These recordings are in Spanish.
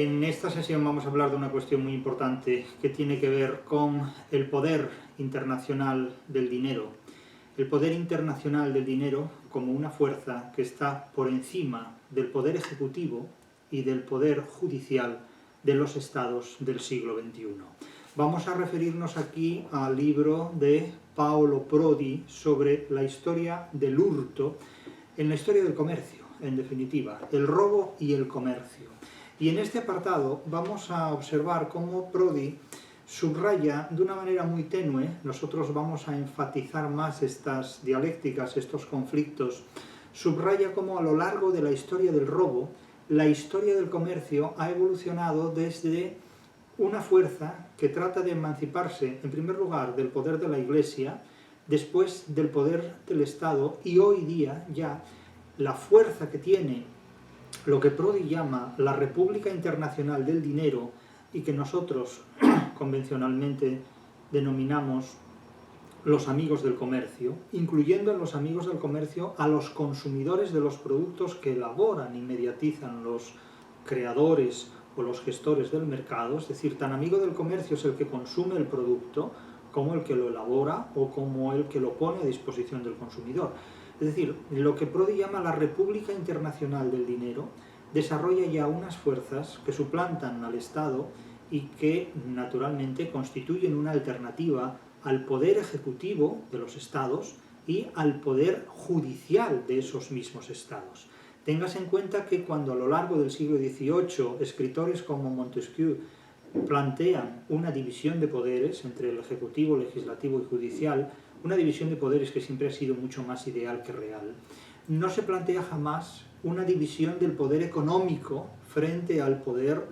En esta sesión vamos a hablar de una cuestión muy importante que tiene que ver con el poder internacional del dinero. El poder internacional del dinero como una fuerza que está por encima del poder ejecutivo y del poder judicial de los estados del siglo XXI. Vamos a referirnos aquí al libro de Paolo Prodi sobre la historia del hurto en la historia del comercio, en definitiva, el robo y el comercio. Y en este apartado vamos a observar cómo Prodi subraya de una manera muy tenue. Nosotros vamos a enfatizar más estas dialécticas, estos conflictos. Subraya cómo a lo largo de la historia del robo, la historia del comercio ha evolucionado desde una fuerza que trata de emanciparse, en primer lugar, del poder de la Iglesia, después del poder del Estado, y hoy día ya la fuerza que tiene lo que Prodi llama la República Internacional del Dinero y que nosotros convencionalmente denominamos los amigos del comercio, incluyendo en los amigos del comercio a los consumidores de los productos que elaboran y mediatizan los creadores o los gestores del mercado. Es decir, tan amigo del comercio es el que consume el producto como el que lo elabora o como el que lo pone a disposición del consumidor. Es decir, lo que Prodi llama la República Internacional del Dinero desarrolla ya unas fuerzas que suplantan al Estado y que, naturalmente, constituyen una alternativa al poder ejecutivo de los Estados y al poder judicial de esos mismos Estados. Tengas en cuenta que cuando a lo largo del siglo XVIII escritores como Montesquieu plantean una división de poderes entre el ejecutivo, legislativo y judicial, una división de poderes que siempre ha sido mucho más ideal que real, no se plantea jamás una división del poder económico frente al poder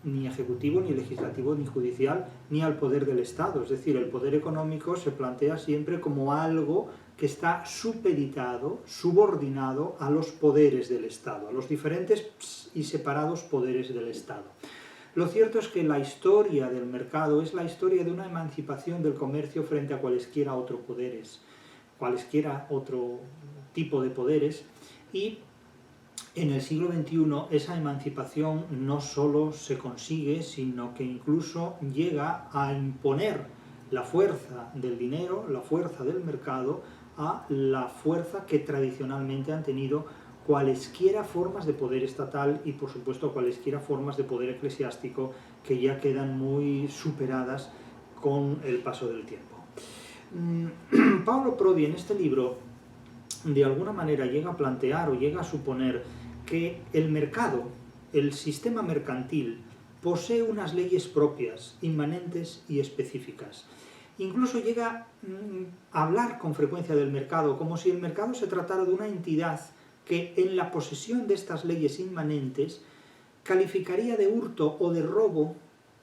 ni ejecutivo, ni legislativo, ni judicial, ni al poder del Estado. Es decir, el poder económico se plantea siempre como algo que está supeditado, subordinado a los poderes del Estado, a los diferentes y separados poderes del Estado. Lo cierto es que la historia del mercado es la historia de una emancipación del comercio frente a cualesquiera otros poderes, cualesquiera otro tipo de poderes, y en el siglo XXI esa emancipación no solo se consigue, sino que incluso llega a imponer la fuerza del dinero, la fuerza del mercado, a la fuerza que tradicionalmente han tenido cualesquiera formas de poder estatal y, por supuesto, cualesquiera formas de poder eclesiástico que ya quedan muy superadas con el paso del tiempo. Paolo Prodi en este libro de alguna manera llega a plantear o llega a suponer que el mercado, el sistema mercantil, posee unas leyes propias, inmanentes y específicas. Incluso llega a hablar con frecuencia del mercado, como si el mercado se tratara de una entidad que en la posesión de estas leyes inmanentes calificaría de hurto o de robo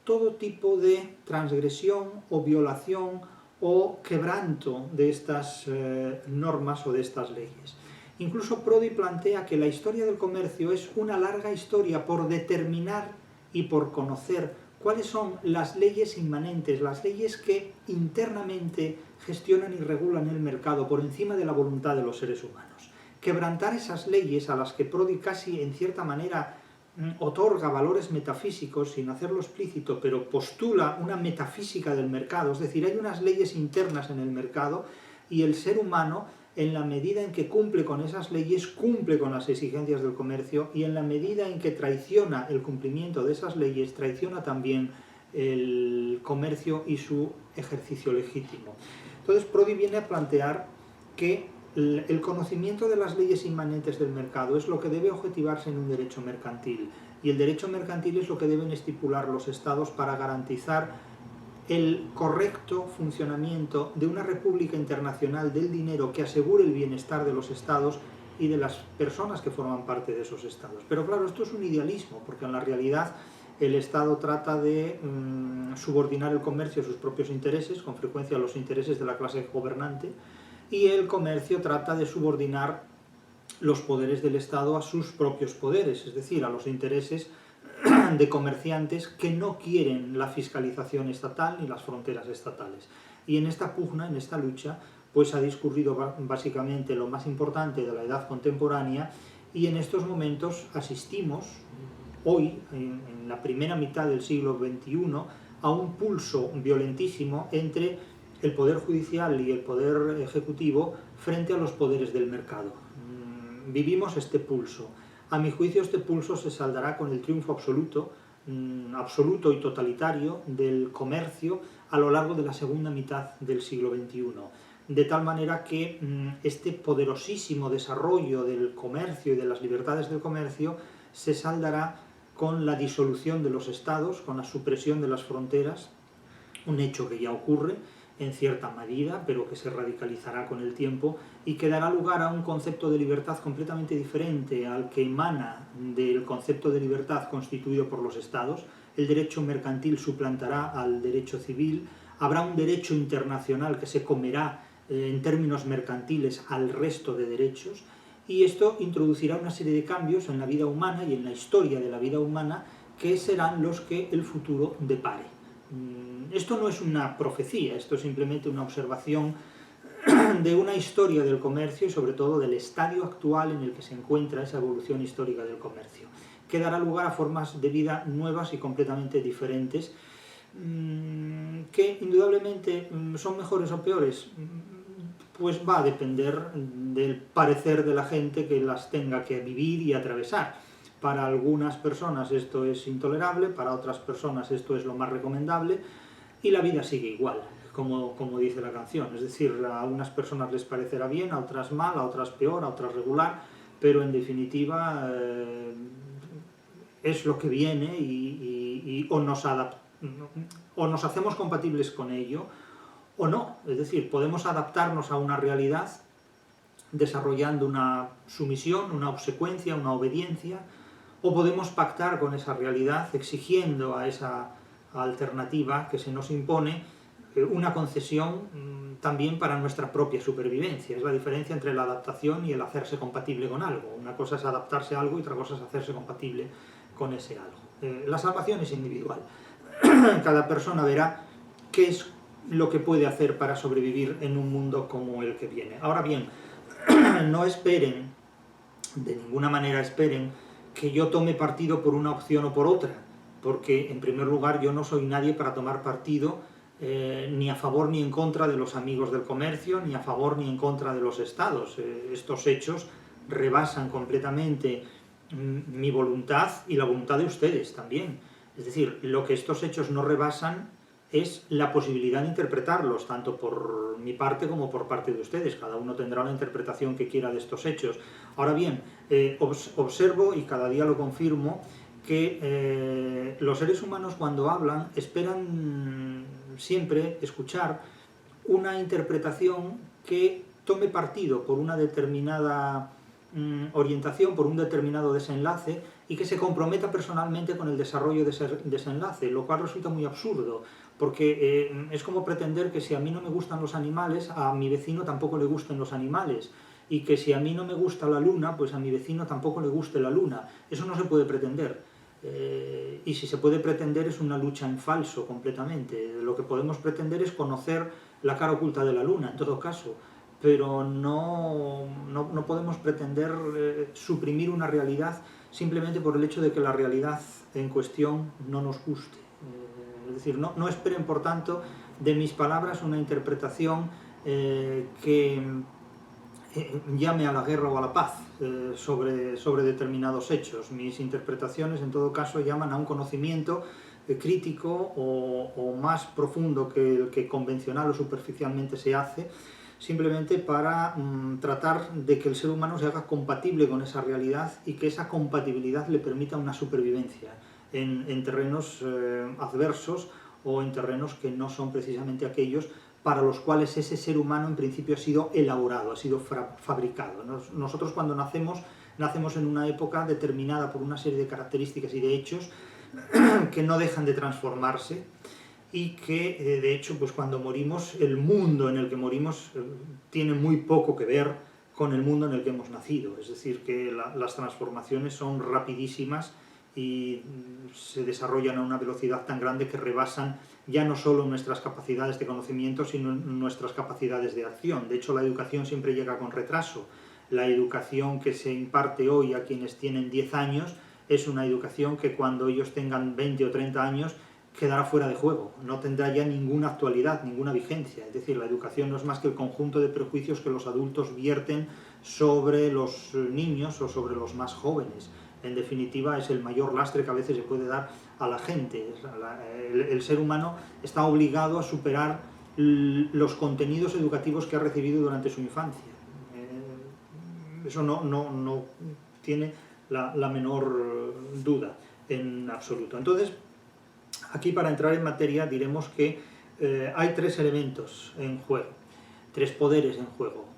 todo tipo de transgresión o violación o quebranto de estas normas o de estas leyes. Incluso Prodi plantea que la historia del comercio es una larga historia por determinar y por conocer cuáles son las leyes inmanentes, las leyes que internamente gestionan y regulan el mercado por encima de la voluntad de los seres humanos. Quebrantar esas leyes a las que Prodi casi en cierta manera otorga valores metafísicos sin hacerlo explícito, pero postula una metafísica del mercado, es decir, hay unas leyes internas en el mercado y el ser humano, en la medida en que cumple con esas leyes, cumple con las exigencias del comercio, y en la medida en que traiciona el cumplimiento de esas leyes, traiciona también el comercio y su ejercicio legítimo. Entonces Prodi viene a plantear que el conocimiento de las leyes inmanentes del mercado es lo que debe objetivarse en un derecho mercantil, y el derecho mercantil es lo que deben estipular los estados para garantizar el correcto funcionamiento de una república internacional del dinero que asegure el bienestar de los estados y de las personas que forman parte de esos estados. Pero claro, esto es un idealismo, porque en la realidad el Estado trata de subordinar el comercio a sus propios intereses, con frecuencia a los intereses de la clase gobernante, y el comercio trata de subordinar los poderes del Estado a sus propios poderes, es decir, a los intereses de comerciantes que no quieren la fiscalización estatal ni las fronteras estatales. Y en esta pugna, en esta lucha, pues ha discurrido básicamente lo más importante de la edad contemporánea, y en estos momentos asistimos, hoy, en la primera mitad del siglo XXI, a un pulso violentísimo entre el poder judicial y el poder ejecutivo frente a los poderes del mercado. Vivimos este pulso. A mi juicio, este pulso se saldará con el triunfo absoluto y totalitario del comercio a lo largo de la segunda mitad del siglo XXI. De tal manera que este poderosísimo desarrollo del comercio y de las libertades del comercio se saldará con la disolución de los estados, con la supresión de las fronteras, un hecho que ya ocurre en cierta medida, pero que se radicalizará con el tiempo y que dará lugar a un concepto de libertad completamente diferente al que emana del concepto de libertad constituido por los estados. El derecho mercantil suplantará al derecho civil, habrá un derecho internacional que se comerá en términos mercantiles al resto de derechos, y esto introducirá una serie de cambios en la vida humana y en la historia de la vida humana que serán los que el futuro depare. Esto no es una profecía, esto es simplemente una observación de una historia del comercio y sobre todo del estadio actual en el que se encuentra esa evolución histórica del comercio, que dará lugar a formas de vida nuevas y completamente diferentes, que indudablemente son mejores o peores, pues va a depender del parecer de la gente que las tenga que vivir y atravesar. Para algunas personas esto es intolerable, para otras personas esto es lo más recomendable, y la vida sigue igual, como dice la canción. Es decir, a unas personas les parecerá bien, a otras mal, a otras peor, a otras regular, pero en definitiva es lo que viene y o nos hacemos compatibles con ello, o no. Es decir, podemos adaptarnos a una realidad desarrollando una sumisión, una obsecuencia, una obediencia, o podemos pactar con esa realidad exigiendo a esa alternativa que se nos impone una concesión también para nuestra propia supervivencia. Es la diferencia entre la adaptación y el hacerse compatible con algo. Una cosa es adaptarse a algo y otra cosa es hacerse compatible con ese algo. La salvación es individual. Cada persona verá qué es lo que puede hacer para sobrevivir en un mundo como el que viene. Ahora bien, no esperen, de ninguna manera esperen, que yo tome partido por una opción o por otra, porque en primer lugar yo no soy nadie para tomar partido ni a favor ni en contra de los amigos del comercio, ni a favor ni en contra de los estados. Estos hechos rebasan completamente mi voluntad y la voluntad de ustedes también. Es decir, lo que estos hechos no rebasan es la posibilidad de interpretarlos, tanto por mi parte como por parte de ustedes. Cada uno tendrá una interpretación que quiera de estos hechos. Ahora bien, observo, y cada día lo confirmo, que los seres humanos cuando hablan esperan siempre escuchar una interpretación que tome partido por una determinada orientación, por un determinado desenlace, y que se comprometa personalmente con el desarrollo de ese desenlace, lo cual resulta muy absurdo, porque es como pretender que si a mí no me gustan los animales, a mi vecino tampoco le gusten los animales, y que si a mí no me gusta la luna, pues a mi vecino tampoco le guste la luna. Eso no se puede pretender. Y si se puede pretender es una lucha en falso completamente. Lo que podemos pretender es conocer la cara oculta de la luna, en todo caso, pero no podemos pretender suprimir una realidad simplemente por el hecho de que la realidad en cuestión no nos guste. Es decir, no esperen, por tanto, de mis palabras una interpretación que llame a la guerra o a la paz sobre determinados hechos. Mis interpretaciones, en todo caso, llaman a un conocimiento crítico o más profundo que el que convencional o superficialmente se hace, simplemente para tratar de que el ser humano se haga compatible con esa realidad y que esa compatibilidad le permita una supervivencia en terrenos adversos o en terrenos que no son precisamente aquellos para los cuales ese ser humano en principio ha sido elaborado, ha sido fabricado. Nosotros cuando nacemos en una época determinada por una serie de características y de hechos que no dejan de transformarse y que de hecho pues cuando morimos, el mundo en el que morimos tiene muy poco que ver con el mundo en el que hemos nacido. Es decir, que las transformaciones son rapidísimas y se desarrollan a una velocidad tan grande que rebasan ya no solo nuestras capacidades de conocimiento, sino nuestras capacidades de acción. De hecho, la educación siempre llega con retraso. La educación que se imparte hoy a quienes tienen 10 años es una educación que cuando ellos tengan 20 o 30 años quedará fuera de juego, no tendrá ya ninguna actualidad, ninguna vigencia. Es decir, la educación no es más que el conjunto de prejuicios que los adultos vierten sobre los niños o sobre los más jóvenes. En definitiva, es el mayor lastre que a veces se puede dar a la gente. El ser humano está obligado a superar los contenidos educativos que ha recibido durante su infancia. Eso no tiene la menor duda en absoluto. Entonces, aquí, para entrar en materia, diremos que hay tres elementos en juego, tres poderes en juego,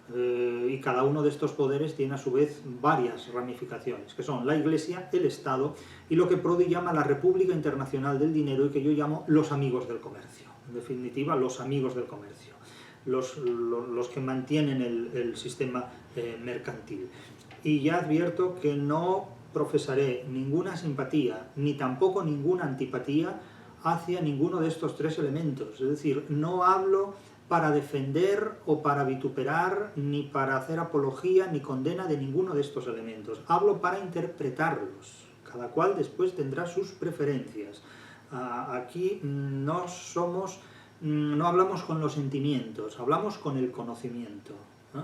y cada uno de estos poderes tiene a su vez varias ramificaciones, que son la Iglesia, el Estado y lo que Prodi llama la República Internacional del Dinero y que yo llamo los amigos del comercio. En definitiva, los amigos del comercio, los que mantienen el sistema mercantil. Y ya advierto que no profesaré ninguna simpatía ni tampoco ninguna antipatía hacia ninguno de estos tres elementos. Es decir, no hablo para defender o para vituperar, ni para hacer apología ni condena de ninguno de estos elementos. Hablo para interpretarlos. Cada cual después tendrá sus preferencias. Aquí no hablamos con los sentimientos, hablamos con el conocimiento, ¿no?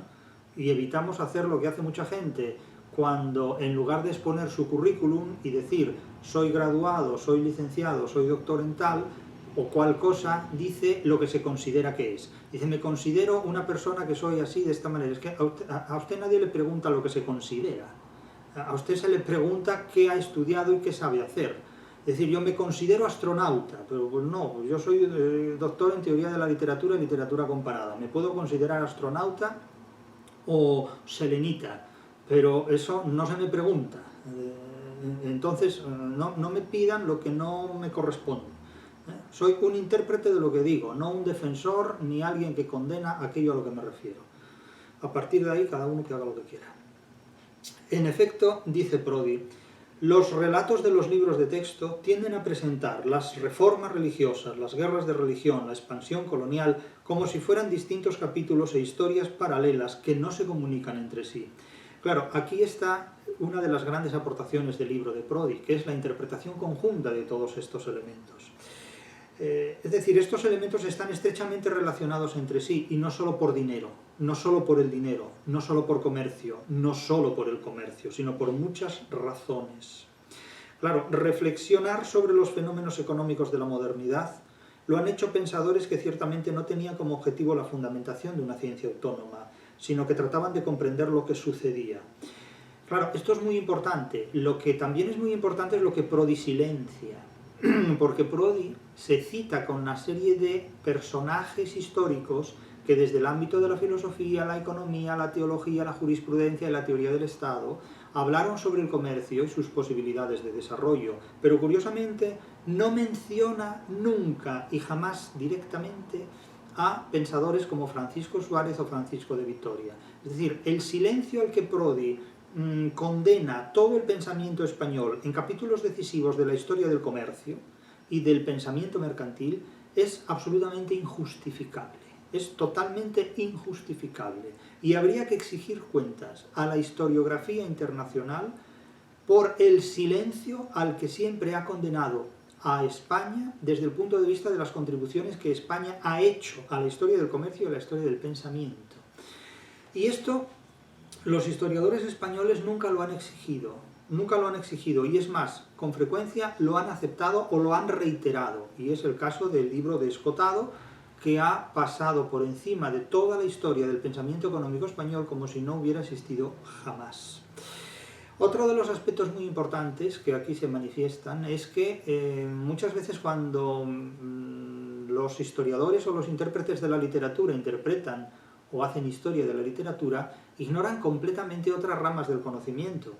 Y evitamos hacer lo que hace mucha gente, cuando en lugar de exponer su currículum y decir soy graduado, soy licenciado, soy doctor en tal o cual cosa, dice lo que se considera que es. Dice, me considero una persona que soy así, de esta manera. Es que a usted nadie le pregunta lo que se considera. A usted se le pregunta qué ha estudiado y qué sabe hacer. Es decir, yo me considero astronauta, pero pues no, pues yo soy doctor en teoría de la literatura y literatura comparada. Me puedo considerar astronauta o selenita, pero eso no se me pregunta. Entonces, no me pidan lo que no me corresponde. Soy un intérprete de lo que digo, no un defensor ni alguien que condena aquello a lo que me refiero. A partir de ahí, cada uno que haga lo que quiera. En efecto, dice Prodi, los relatos de los libros de texto tienden a presentar las reformas religiosas, las guerras de religión, la expansión colonial, como si fueran distintos capítulos e historias paralelas que no se comunican entre sí. Claro, aquí está una de las grandes aportaciones del libro de Prodi, que es la interpretación conjunta de todos estos elementos. Es decir, estos elementos están estrechamente relacionados entre sí, y no solo por dinero, no solo por el dinero, no solo por comercio, no solo por el comercio, sino por muchas razones. Claro, reflexionar sobre los fenómenos económicos de la modernidad lo han hecho pensadores que ciertamente no tenían como objetivo la fundamentación de una ciencia autónoma, sino que trataban de comprender lo que sucedía. Claro, esto es muy importante. Lo que también es muy importante es lo que Prodi silencia, porque Prodi se cita con una serie de personajes históricos que desde el ámbito de la filosofía, la economía, la teología, la jurisprudencia y la teoría del Estado hablaron sobre el comercio y sus posibilidades de desarrollo, pero curiosamente no menciona nunca y jamás directamente a pensadores como Francisco Suárez o Francisco de Vitoria. Es decir, el silencio al que Prodi condena todo el pensamiento español en capítulos decisivos de la historia del comercio y del pensamiento mercantil es absolutamente injustificable, es totalmente injustificable, y habría que exigir cuentas a la historiografía internacional por el silencio al que siempre ha condenado a España desde el punto de vista de las contribuciones que España ha hecho a la historia del comercio y a la historia del pensamiento. Y esto los historiadores españoles nunca lo han exigido, y es más, con frecuencia lo han aceptado o lo han reiterado, y es el caso del libro de Escotado, que ha pasado por encima de toda la historia del pensamiento económico español como si no hubiera existido jamás. Otro de los aspectos muy importantes que aquí se manifiestan es que muchas veces cuando los historiadores o los intérpretes de la literatura interpretan o hacen historia de la literatura, ignoran completamente otras ramas del conocimiento.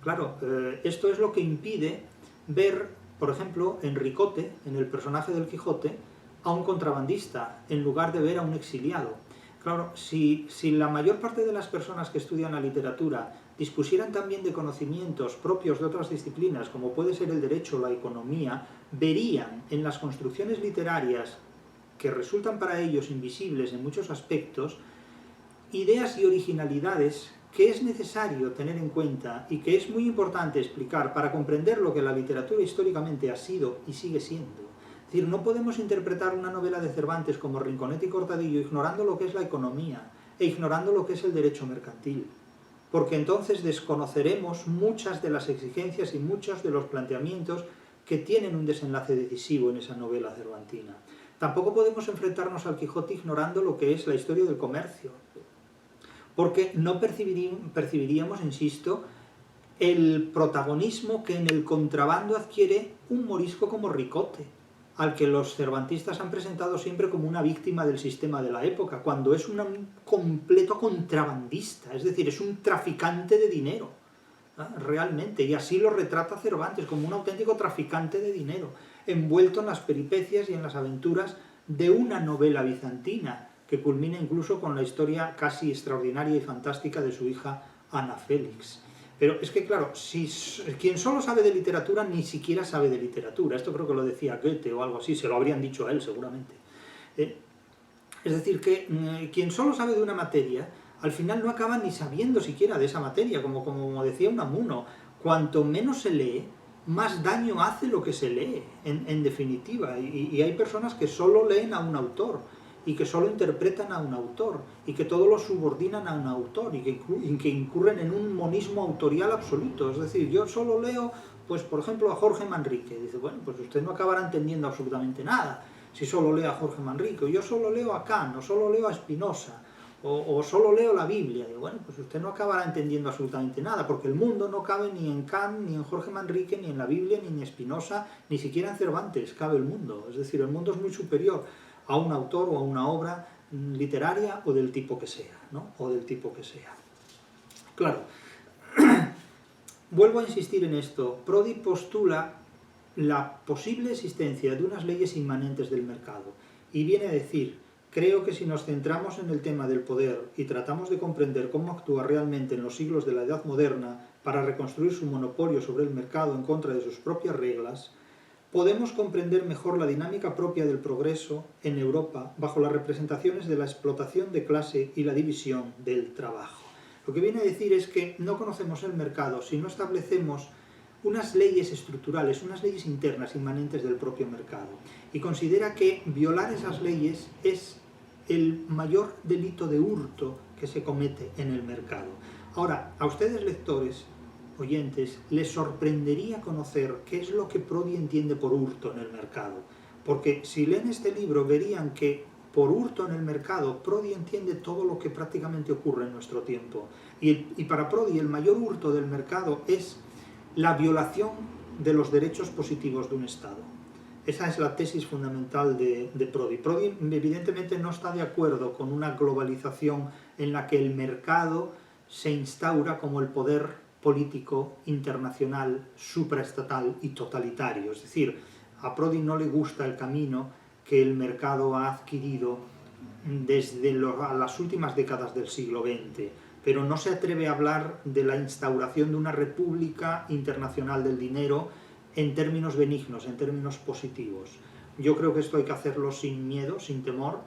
Claro, esto es lo que impide ver, por ejemplo, en Ricote, en el personaje del Quijote, a un contrabandista, en lugar de ver a un exiliado. Claro, si la mayor parte de las personas que estudian la literatura dispusieran también de conocimientos propios de otras disciplinas, como puede ser el derecho o la economía, verían en las construcciones literarias, que resultan para ellos invisibles en muchos aspectos, ideas y originalidades que es necesario tener en cuenta y que es muy importante explicar para comprender lo que la literatura históricamente ha sido y sigue siendo. Es decir, no podemos interpretar una novela de Cervantes como Rinconete y Cortadillo ignorando lo que es la economía e ignorando lo que es el derecho mercantil, porque entonces desconoceremos muchas de las exigencias y muchos de los planteamientos que tienen un desenlace decisivo en esa novela cervantina. Tampoco podemos enfrentarnos al Quijote ignorando lo que es la historia del comercio, porque no percibiríamos, insisto, el protagonismo que en el contrabando adquiere un morisco como Ricote, al que los cervantistas han presentado siempre como una víctima del sistema de la época, cuando es un completo contrabandista, es decir, es un traficante de dinero, realmente, y así lo retrata Cervantes, como un auténtico traficante de dinero, envuelto en las peripecias y en las aventuras de una novela bizantina, que culmina incluso con la historia casi extraordinaria y fantástica de su hija Ana Félix. Pero es que, claro, quien solo sabe de literatura ni siquiera sabe de literatura. Esto creo que lo decía Goethe o algo así, se lo habrían dicho a él seguramente. Es decir, que quien solo sabe de una materia, al final no acaba ni sabiendo siquiera de esa materia, como decía Unamuno. Cuanto menos se lee, más daño hace lo que se lee, en definitiva. Y hay personas que solo leen a un autor, y que solo interpretan a un autor, y que todo lo subordinan a un autor, y que incurren en un monismo autorial absoluto. Es decir, yo solo leo, pues por ejemplo, a Jorge Manrique. Dice, bueno, pues usted no acabará entendiendo absolutamente nada si solo lee a Jorge Manrique. O yo solo leo a Kant, o solo leo a Spinoza, o solo leo la Biblia. Digo, bueno, pues usted no acabará entendiendo absolutamente nada, porque el mundo no cabe ni en Kant, ni en Jorge Manrique, ni en la Biblia, ni en Spinoza, ni siquiera en Cervantes cabe el mundo. Es decir, el mundo es muy superior a un autor o a una obra literaria o del tipo que sea, ¿no? O del tipo que sea. Claro, vuelvo a insistir en esto. Prodi postula la posible existencia de unas leyes inmanentes del mercado y viene a decir: creo que si nos centramos en el tema del poder y tratamos de comprender cómo actúa realmente en los siglos de la Edad Moderna para reconstruir su monopolio sobre el mercado en contra de sus propias reglas, podemos comprender mejor la dinámica propia del progreso en Europa bajo las representaciones de la explotación de clase y la división del trabajo. Lo que viene a decir es que no conocemos el mercado si no establecemos unas leyes estructurales, unas leyes internas inmanentes del propio mercado. Y considera que violar esas leyes es el mayor delito de hurto que se comete en el mercado. Ahora, a ustedes lectores, oyentes, les sorprendería conocer qué es lo que Prodi entiende por hurto en el mercado. Porque si leen este libro verían que por hurto en el mercado Prodi entiende todo lo que prácticamente ocurre en nuestro tiempo. Y para Prodi el mayor hurto del mercado es la violación de los derechos positivos de un Estado. Esa es la tesis fundamental de Prodi. Prodi evidentemente no está de acuerdo con una globalización en la que el mercado se instaura como el poder político internacional, supraestatal y totalitario. Es decir, a Prodi no le gusta el camino que el mercado ha adquirido desde las últimas décadas del siglo XX, pero no se atreve a hablar de la instauración de una república internacional del dinero en términos benignos, en términos positivos. Yo creo que esto hay que hacerlo sin miedo, sin temor,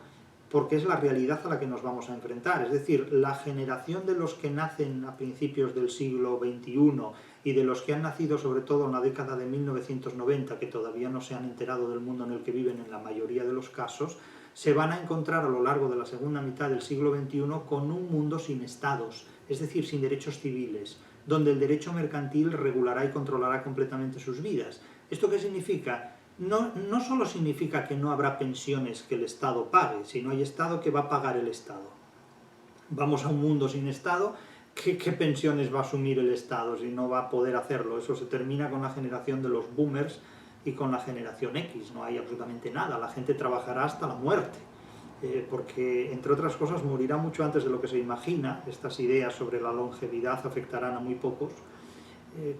porque es la realidad a la que nos vamos a enfrentar. Es decir, la generación de los que nacen a principios del siglo XXI y de los que han nacido sobre todo en la década de 1990, que todavía no se han enterado del mundo en el que viven en la mayoría de los casos, se van a encontrar a lo largo de la segunda mitad del siglo XXI con un mundo sin estados, es decir, sin derechos civiles, donde el derecho mercantil regulará y controlará completamente sus vidas. ¿Esto qué significa? No solo significa que no habrá pensiones que el Estado pague, si no hay Estado, ¿qué va a pagar el Estado? Vamos a un mundo sin Estado, ¿qué pensiones va a asumir el Estado si no va a poder hacerlo? Eso se termina con la generación de los boomers y con la generación X, no hay absolutamente nada, la gente trabajará hasta la muerte, porque entre otras cosas morirá mucho antes de lo que se imagina. Estas ideas sobre la longevidad afectarán a muy pocos.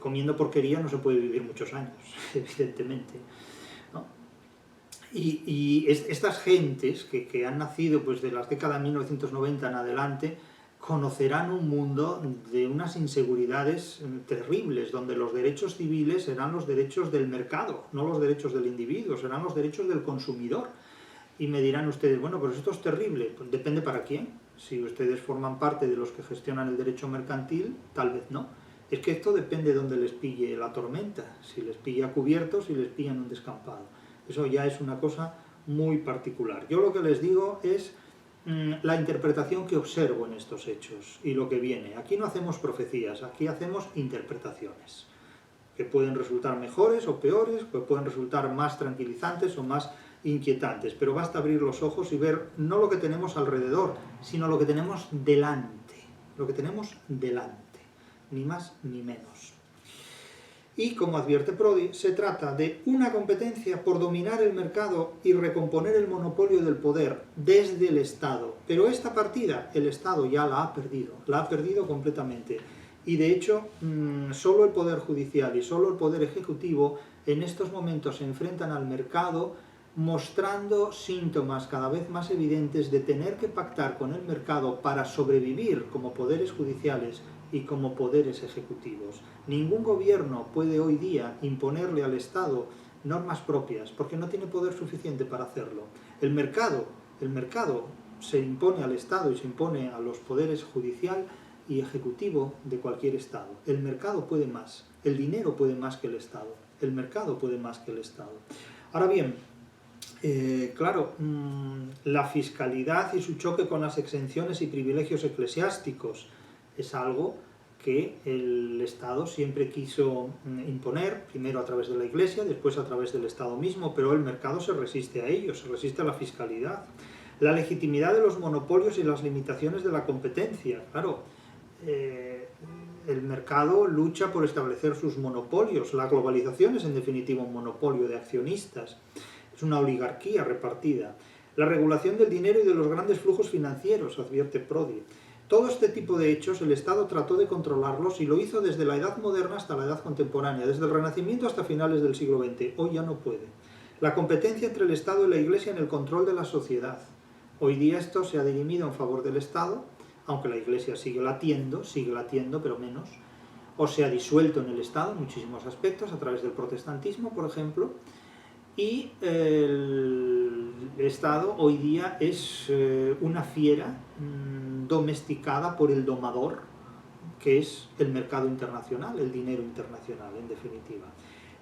Comiendo porquería no se puede vivir muchos años, evidentemente, ¿no? Y estas gentes que han nacido pues, de las décadas de 1990 en adelante conocerán un mundo de unas inseguridades terribles, donde los derechos civiles serán los derechos del mercado, no los derechos del individuo, serán los derechos del consumidor. Y me dirán ustedes, bueno, pero esto es terrible. Pues depende para quién. Si ustedes forman parte de los que gestionan el derecho mercantil, tal vez no. Es que esto depende de dónde les pille la tormenta, si les pilla cubiertos, si les pilla en un descampado. Eso ya es una cosa muy particular. Yo lo que les digo es la interpretación que observo en estos hechos y lo que viene. Aquí no hacemos profecías, aquí hacemos interpretaciones, que pueden resultar mejores o peores, que pueden resultar más tranquilizantes o más inquietantes, pero basta abrir los ojos y ver no lo que tenemos alrededor, sino lo que tenemos delante, ni más ni menos. Y, como advierte Prodi, se trata de una competencia por dominar el mercado y recomponer el monopolio del poder desde el Estado. Pero esta partida el Estado ya la ha perdido completamente. Y de hecho, solo el Poder Judicial y solo el Poder Ejecutivo en estos momentos se enfrentan al mercado, mostrando síntomas cada vez más evidentes de tener que pactar con el mercado para sobrevivir como poderes judiciales y como poderes ejecutivos. Ningún gobierno puede hoy día imponerle al Estado normas propias porque no tiene poder suficiente para hacerlo. El mercado se impone al Estado y se impone a los poderes judicial y ejecutivo de cualquier Estado. El mercado puede más, el dinero puede más que el Estado, el mercado puede más que el Estado. Ahora bien, claro, la fiscalidad y su choque con las exenciones y privilegios eclesiásticos es algo que el Estado siempre quiso imponer, primero a través de la Iglesia, después a través del Estado mismo, pero el mercado se resiste a ello, se resiste a la fiscalidad. La legitimidad de los monopolios y las limitaciones de la competencia, claro, el mercado lucha por establecer sus monopolios, la globalización es en definitiva un monopolio de accionistas, es una oligarquía repartida. La regulación del dinero y de los grandes flujos financieros, advierte Prodi. Todo este tipo de hechos el Estado trató de controlarlos y lo hizo desde la Edad Moderna hasta la Edad Contemporánea, desde el Renacimiento hasta finales del siglo XX. Hoy ya no puede. La competencia entre el Estado y la Iglesia en el control de la sociedad. Hoy día esto se ha dirimido en favor del Estado, aunque la Iglesia sigue latiendo, pero menos, o se ha disuelto en el Estado en muchísimos aspectos, a través del protestantismo, por ejemplo, y el Estado hoy día es una fiera domesticada por el domador, que es el mercado internacional, el dinero internacional, en definitiva.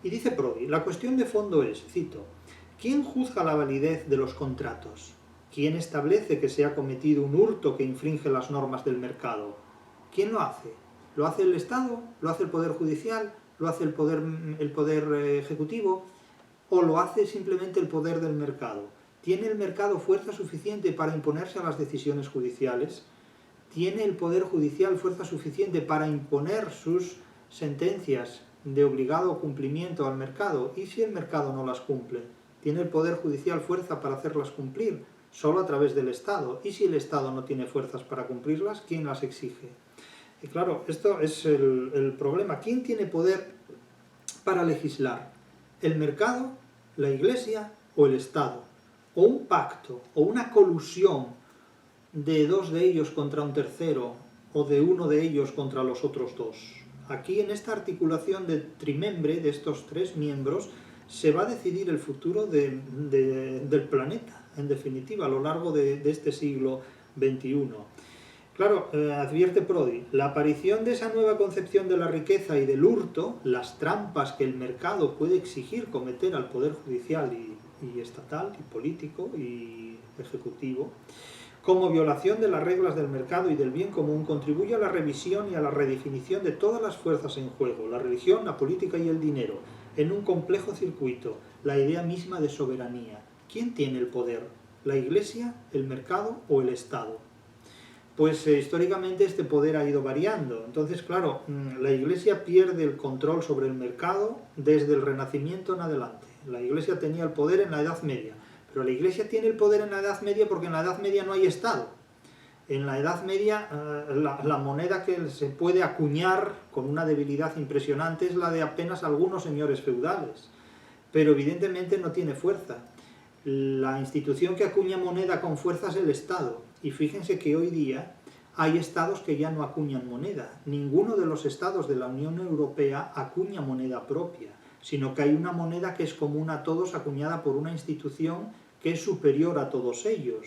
Y dice Prodi, la cuestión de fondo es, cito, ¿quién juzga la validez de los contratos? ¿Quién establece que se ha cometido un hurto que infringe las normas del mercado? ¿Quién lo hace? ¿Lo hace el Estado? ¿Lo hace el Poder Judicial? ¿Lo hace el Poder Ejecutivo? ¿O lo hace simplemente el poder del mercado? ¿Tiene el mercado fuerza suficiente para imponerse a las decisiones judiciales? ¿Tiene el Poder Judicial fuerza suficiente para imponer sus sentencias de obligado cumplimiento al mercado? ¿Y si el mercado no las cumple? ¿Tiene el Poder Judicial fuerza para hacerlas cumplir? Solo a través del Estado. ¿Y si el Estado no tiene fuerzas para cumplirlas? ¿Quién las exige? Y claro, esto es el problema. ¿Quién tiene poder para legislar? ¿El mercado, la Iglesia o el Estado? ¿O un pacto o una colusión de dos de ellos contra un tercero o de uno de ellos contra los otros dos? Aquí en esta articulación de trimembre de estos tres miembros se va a decidir el futuro del planeta, en definitiva, a lo largo de este siglo XXI. Claro, advierte Prodi, la aparición de esa nueva concepción de la riqueza y del hurto, las trampas que el mercado puede exigir cometer al Poder Judicial y estatal, y político, y ejecutivo, como violación de las reglas del mercado y del bien común, contribuye a la revisión y a la redefinición de todas las fuerzas en juego, la religión, la política y el dinero, en un complejo circuito, la idea misma de soberanía. ¿Quién tiene el poder? ¿La Iglesia, el mercado o el Estado? Pues históricamente este poder ha ido variando. Entonces, claro, la Iglesia pierde el control sobre el mercado desde el Renacimiento en adelante. La Iglesia tenía el poder en la Edad Media, pero la Iglesia tiene el poder en la Edad Media porque en la Edad Media no hay Estado. En la Edad Media la moneda que se puede acuñar con una debilidad impresionante es la de apenas algunos señores feudales, pero evidentemente no tiene fuerza. La institución que acuña moneda con fuerza es el Estado. Y fíjense que hoy día hay estados que ya no acuñan moneda. Ninguno de los estados de la Unión Europea acuña moneda propia, sino que hay una moneda que es común a todos, acuñada por una institución que es superior a todos ellos.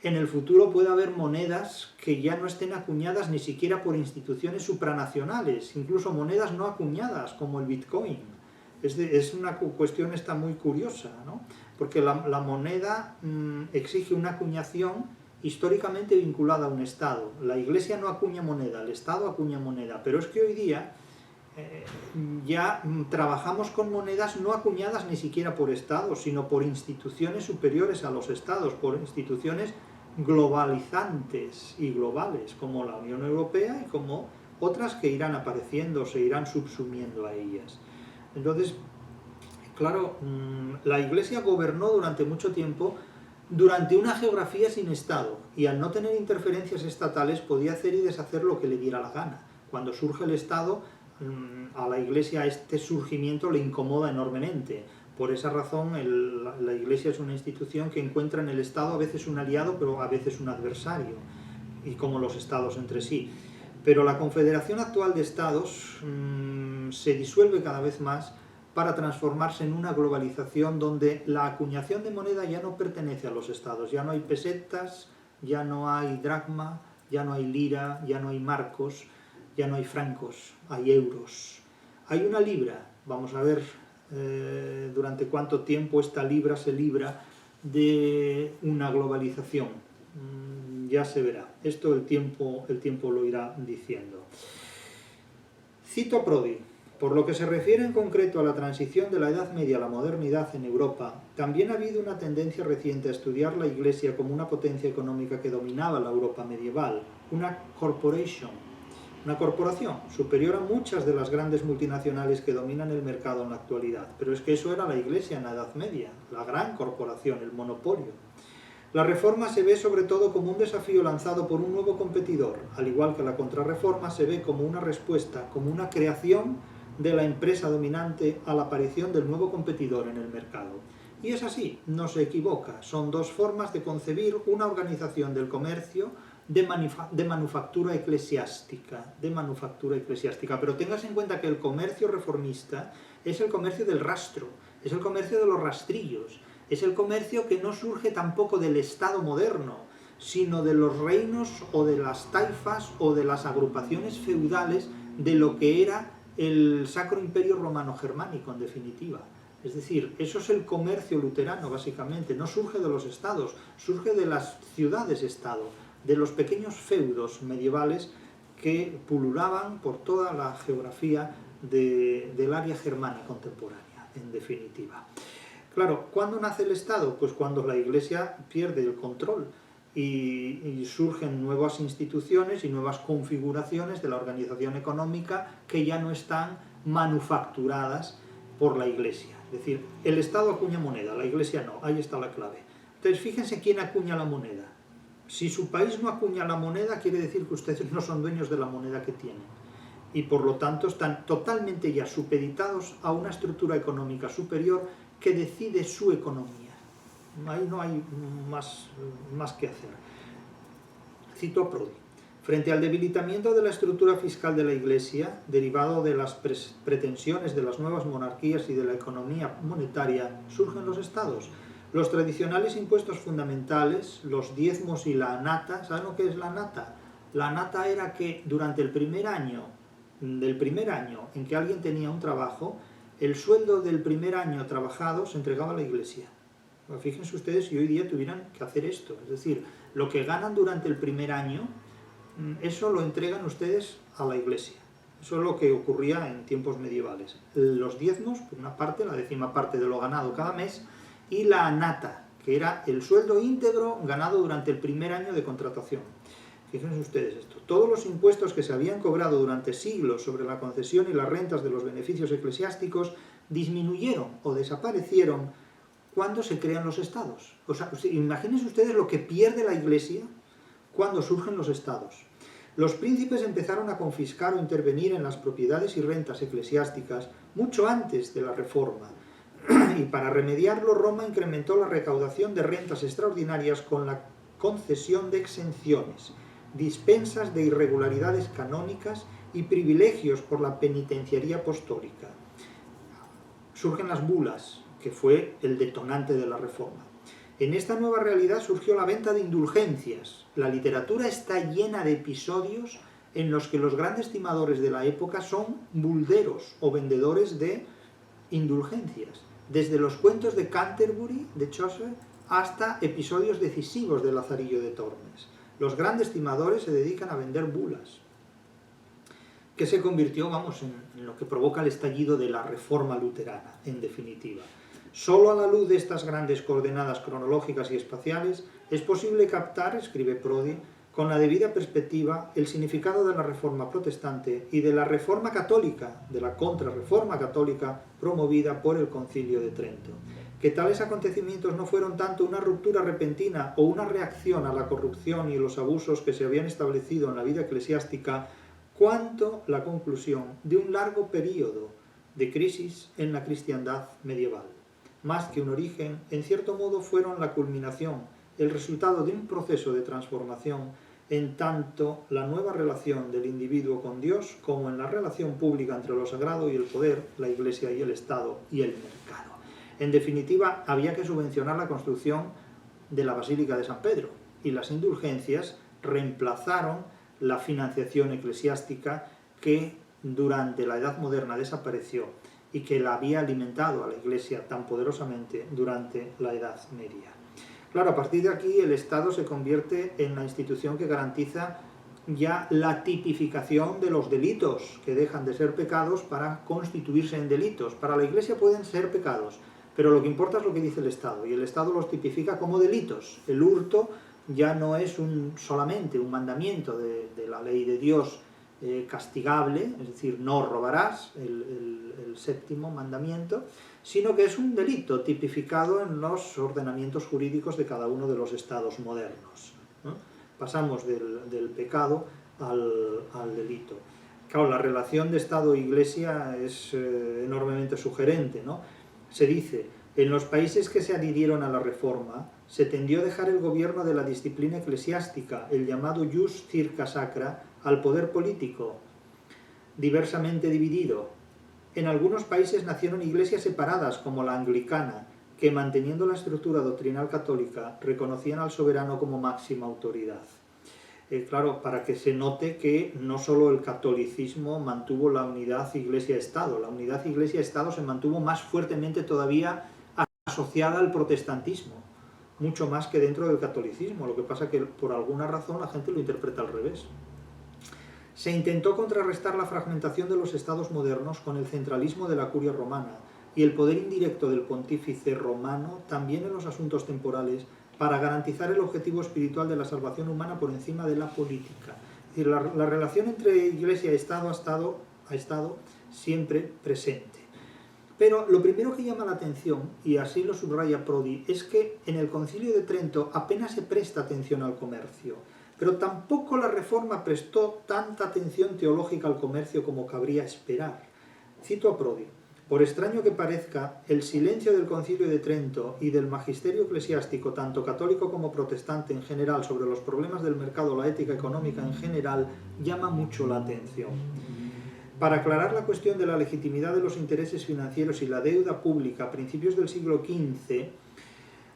en el futuro puede haber monedas que ya no estén acuñadas ni siquiera por instituciones supranacionales, incluso monedas no acuñadas como el Bitcoin. Es una cuestión esta muy curiosa, ¿no? Porque la moneda exige una acuñación históricamente vinculada a un Estado. La Iglesia no acuña moneda, el Estado acuña moneda, pero es que hoy día ya trabajamos con monedas no acuñadas ni siquiera por Estados, sino por instituciones superiores a los Estados, por instituciones globalizantes y globales, como la Unión Europea y como otras que irán apareciendo, se irán subsumiendo a ellas. Entonces, claro, la Iglesia gobernó durante mucho tiempo durante una geografía sin Estado, y al no tener interferencias estatales podía hacer y deshacer lo que le diera la gana. Cuando surge el Estado, a la Iglesia este surgimiento le incomoda enormemente. Por esa razón la Iglesia es una institución que encuentra en el Estado a veces un aliado, pero a veces un adversario, y como los Estados entre sí. Pero la confederación actual de Estados se disuelve cada vez más para transformarse en una globalización donde la acuñación de moneda ya no pertenece a los Estados, ya no hay pesetas, ya no hay dracma, ya no hay lira, ya no hay marcos, ya no hay francos, hay euros. Hay una libra, vamos a ver durante cuánto tiempo esta libra se libra de una globalización. Ya se verá, esto el tiempo lo irá diciendo. Cito a Prodi. Por lo que se refiere en concreto a la transición de la Edad Media a la modernidad en Europa, también ha habido una tendencia reciente a estudiar la Iglesia como una potencia económica que dominaba la Europa medieval, una corporación superior a muchas de las grandes multinacionales que dominan el mercado en la actualidad. Pero es que eso era la Iglesia en la Edad Media, la gran corporación, el monopolio. La Reforma se ve sobre todo como un desafío lanzado por un nuevo competidor, al igual que la Contrarreforma se ve como una respuesta, como una creación de la empresa dominante a la aparición del nuevo competidor en el mercado. Y es así, no se equivoca, son dos formas de concebir una organización del comercio de manufactura eclesiástica, pero tengas en cuenta que el comercio reformista es el comercio del rastro, es el comercio de los rastrillos, es el comercio que no surge tampoco del Estado moderno, sino de los reinos o de las taifas o de las agrupaciones feudales de lo que era el Sacro Imperio Romano-Germánico, en definitiva. Es decir, eso es el comercio luterano, básicamente. No surge de los estados, surge de las ciudades-estado, de los pequeños feudos medievales que pululaban por toda la geografía del área germana contemporánea, en definitiva. Claro, ¿cuándo nace el Estado? Pues cuando la Iglesia pierde el control y surgen nuevas instituciones y nuevas configuraciones de la organización económica que ya no están manufacturadas por la Iglesia. Es decir, el Estado acuña moneda, la Iglesia no, ahí está la clave. Entonces, fíjense quién acuña la moneda. Si su país no acuña la moneda, quiere decir que ustedes no son dueños de la moneda que tienen. Y por lo tanto están totalmente ya supeditados a una estructura económica superior que decide su economía. Ahí no hay más que hacer. Cito a Prodi. Frente al debilitamiento de la estructura fiscal de la Iglesia, derivado de las pretensiones de las nuevas monarquías y de la economía monetaria, surgen los estados. Los tradicionales impuestos fundamentales, los diezmos y la nata, ¿saben lo que es la nata? La nata era que durante el primer año en que alguien tenía un trabajo, el sueldo del primer año trabajado se entregaba a la Iglesia. Fíjense ustedes si hoy día tuvieran que hacer esto. Es decir, lo que ganan durante el primer año, eso lo entregan ustedes a la Iglesia. Eso es lo que ocurría en tiempos medievales. Los diezmos, por una parte, la 10ª parte de lo ganado cada mes, y la nata, que era el sueldo íntegro ganado durante el primer año de contratación. Fíjense ustedes esto. Todos los impuestos que se habían cobrado durante siglos sobre la concesión y las rentas de los beneficios eclesiásticos disminuyeron o desaparecieron cuando se crean los estados. O sea, imagínense ustedes lo que pierde la Iglesia cuando surgen los estados. Los príncipes empezaron a confiscar o intervenir en las propiedades y rentas eclesiásticas mucho antes de la Reforma. Y para remediarlo, Roma incrementó la recaudación de rentas extraordinarias con la concesión de exenciones, dispensas de irregularidades canónicas y privilegios por la penitenciaría apostólica. Surgen las bulas, que fue el detonante de la Reforma. En esta nueva realidad surgió la venta de indulgencias. La literatura está llena de episodios en los que los grandes timadores de la época son bulderos o vendedores de indulgencias. Desde los cuentos de Canterbury, de Chaucer, hasta episodios decisivos de Lazarillo de Tormes. Los grandes timadores se dedican a vender bulas, que se convirtió, vamos, en lo que provoca el estallido de la Reforma luterana, en definitiva. Solo a la luz de estas grandes coordenadas cronológicas y espaciales es posible captar, escribe Prodi, con la debida perspectiva, el significado de la Reforma protestante y de la Reforma católica, de la Contrarreforma católica promovida por el Concilio de Trento. Que tales acontecimientos no fueron tanto una ruptura repentina o una reacción a la corrupción y los abusos que se habían establecido en la vida eclesiástica, cuanto la conclusión de un largo período de crisis en la cristiandad medieval. Más que un origen, en cierto modo fueron la culminación, el resultado de un proceso de transformación en tanto la nueva relación del individuo con Dios como en la relación pública entre lo sagrado y el poder, la Iglesia y el Estado y el mercado. En definitiva, había que subvencionar la construcción de la Basílica de San Pedro y las indulgencias reemplazaron la financiación eclesiástica que durante la Edad Moderna desapareció y que la había alimentado a la Iglesia tan poderosamente durante la Edad Media. Claro, a partir de aquí el Estado se convierte en la institución que garantiza ya la tipificación de los delitos, que dejan de ser pecados para constituirse en delitos. Para la Iglesia pueden ser pecados, pero lo que importa es lo que dice el Estado, y el Estado los tipifica como delitos. El hurto ya no es solamente un mandamiento de la ley de Dios castigable, es decir, no robarás, el séptimo mandamiento, sino que es un delito tipificado en los ordenamientos jurídicos de cada uno de los estados modernos, ¿no? Pasamos del pecado al delito. Claro, la relación de Estado e Iglesia es enormemente sugerente, ¿no? Se dice, en los países que se adhirieron a la Reforma, se tendió a dejar el gobierno de la disciplina eclesiástica, el llamado jus circa sacra, al poder político, diversamente dividido. En algunos países nacieron iglesias separadas, como la anglicana, que manteniendo la estructura doctrinal católica, reconocían al soberano como máxima autoridad. Claro, para que se note que no solo el catolicismo mantuvo la unidad Iglesia-Estado, la unidad Iglesia-Estado se mantuvo más fuertemente todavía asociada al protestantismo, mucho más que dentro del catolicismo, lo que pasa que por alguna razón la gente lo interpreta al revés. Se intentó contrarrestar la fragmentación de los estados modernos con el centralismo de la curia romana y el poder indirecto del pontífice romano también en los asuntos temporales para garantizar el objetivo espiritual de la salvación humana por encima de la política. Es decir, la relación entre Iglesia y Estado ha estado siempre presente. Pero lo primero que llama la atención, y así lo subraya Prodi, es que en el Concilio de Trento apenas se presta atención al comercio, pero tampoco la Reforma prestó tanta atención teológica al comercio como cabría esperar. Cito a Prodi: por extraño que parezca, el silencio del Concilio de Trento y del magisterio eclesiástico, tanto católico como protestante en general, sobre los problemas del mercado, la ética económica en general, llama mucho la atención. Para aclarar la cuestión de la legitimidad de los intereses financieros y la deuda pública a principios del siglo XV,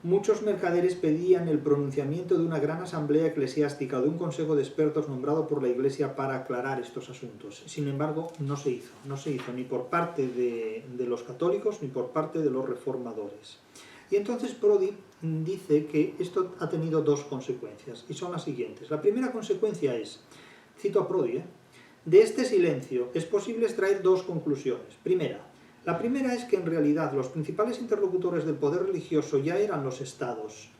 muchos mercaderes pedían el pronunciamiento de una gran asamblea eclesiástica o de un consejo de expertos nombrado por la Iglesia para aclarar estos asuntos. Sin embargo, no se hizo ni por parte de los católicos ni por parte de los reformadores. Y entonces Prodi dice que esto ha tenido dos consecuencias, y son las siguientes. La primera consecuencia es, cito a Prodi, de este silencio es posible extraer dos conclusiones. La primera es que en realidad los principales interlocutores del poder religioso ya eran los estados,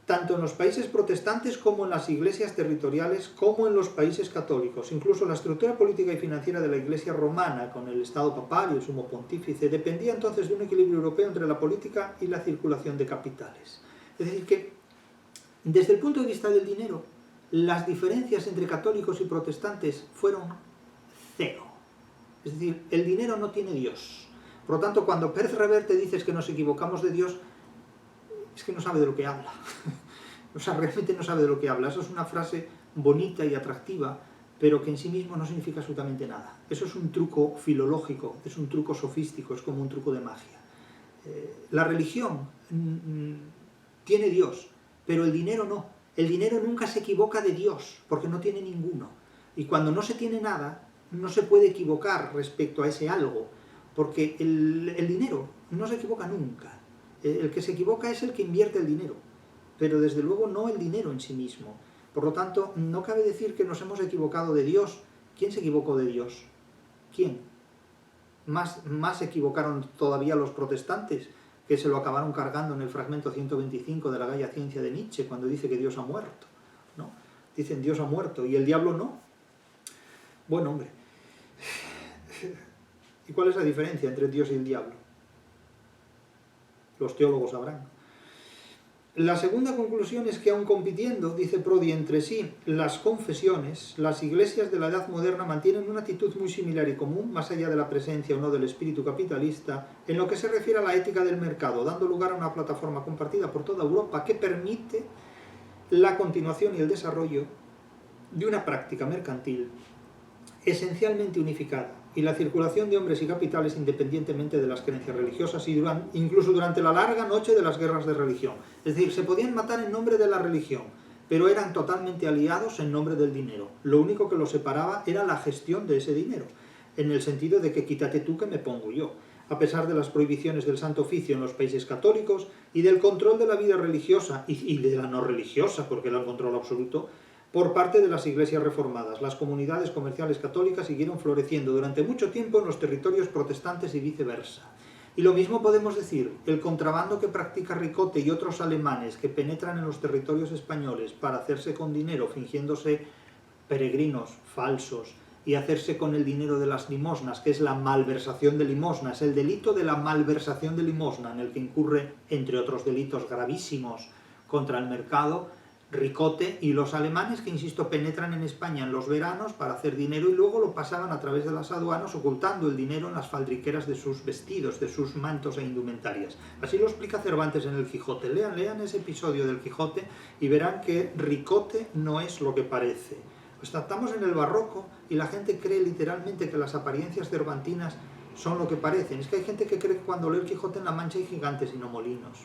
tanto en los países protestantes como en las iglesias territoriales, como en los países católicos. Incluso la estructura política y financiera de la Iglesia romana, con el Estado papal y el sumo pontífice, dependía entonces de un equilibrio europeo entre la política y la circulación de capitales. Es decir, que desde el punto de vista del dinero, las diferencias entre católicos y protestantes fueron cero. Es decir, el dinero no tiene Dios. Por lo tanto, cuando Pérez Reverte dice que nos equivocamos de Dios, es que no sabe de lo que habla. O sea, realmente no sabe de lo que habla. Eso es una frase bonita y atractiva, pero que en sí mismo no significa absolutamente nada. Eso es un truco filológico, es un truco sofístico, es como un truco de magia. La religión tiene Dios, pero el dinero no. El dinero nunca se equivoca de Dios, porque no tiene ninguno. Y cuando no se tiene nada, no se puede equivocar respecto a ese algo, porque el dinero no se equivoca nunca. El que se equivoca es el que invierte el dinero, pero desde luego no el dinero en sí mismo. Por lo tanto, no cabe decir que nos hemos equivocado de Dios. ¿Quién se equivocó de Dios? ¿Quién? Más se equivocaron todavía los protestantes, que se lo acabaron cargando en el fragmento 125 de la Gaia Ciencia de Nietzsche, cuando dice que Dios ha muerto, ¿no? Dicen Dios ha muerto y el diablo no. Bueno, hombre, ¿y cuál es la diferencia entre Dios y el diablo? Los teólogos sabrán. La segunda conclusión es que aun compitiendo, dice Prodi, entre sí las confesiones, las iglesias de la edad moderna mantienen una actitud muy similar y común, más allá de la presencia o no del espíritu capitalista, en lo que se refiere a la ética del mercado, dando lugar a una plataforma compartida por toda Europa que permite la continuación y el desarrollo de una práctica mercantil esencialmente unificada y la circulación de hombres y capitales independientemente de las creencias religiosas y incluso durante la larga noche de las guerras de religión. Es decir, se podían matar en nombre de la religión, pero eran totalmente aliados en nombre del dinero. Lo único que los separaba era la gestión de ese dinero, en el sentido de que quítate tú que me pongo yo. A pesar de las prohibiciones del Santo Oficio en los países católicos y del control de la vida religiosa y de la no religiosa, porque era el control absoluto, por parte de las iglesias reformadas. Las comunidades comerciales católicas siguieron floreciendo durante mucho tiempo en los territorios protestantes y viceversa. Y lo mismo podemos decir, el contrabando que practica Ricote y otros alemanes que penetran en los territorios españoles para hacerse con dinero fingiéndose peregrinos falsos y hacerse con el dinero de las limosnas, que es la malversación de limosnas, el delito de la malversación de limosna, en el que incurre, entre otros delitos gravísimos contra el mercado, Ricote y los alemanes que, insisto, penetran en España en los veranos para hacer dinero y luego lo pasaban a través de las aduanas ocultando el dinero en las faldriqueras de sus vestidos, de sus mantos e indumentarias. Así lo explica Cervantes en el Quijote. Lean ese episodio del Quijote y verán que Ricote no es lo que parece. Pues estamos en el barroco y la gente cree literalmente que las apariencias cervantinas son lo que parecen. Es que hay gente que cree que cuando lee el Quijote en La Mancha hay gigantes y no molinos.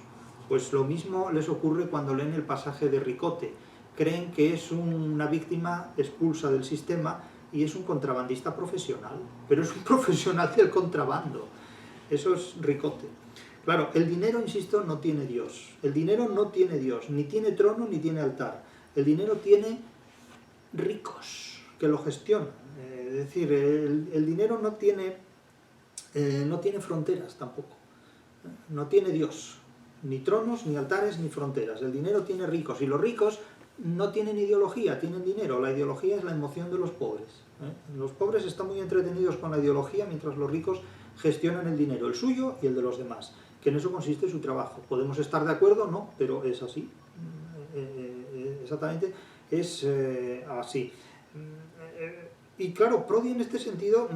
Pues lo mismo les ocurre cuando leen el pasaje de Ricote. Creen que es una víctima expulsa del sistema y es un contrabandista profesional. Pero es un profesional del contrabando. Eso es Ricote. Claro, el dinero, insisto, no tiene Dios. El dinero no tiene Dios. Ni tiene trono ni tiene altar. El dinero tiene ricos que lo gestionan. Es decir, el dinero no tiene fronteras tampoco. No tiene Dios. Ni tronos, ni altares, ni fronteras. El dinero tiene ricos, y los ricos no tienen ideología, tienen dinero. La ideología es la emoción de los pobres. Los pobres están muy entretenidos con la ideología, mientras los ricos gestionan el dinero, el suyo y el de los demás, que en eso consiste su trabajo. ¿Podemos estar de acuerdo? No, pero es así. Exactamente, es así. Y claro, Prodi en este sentido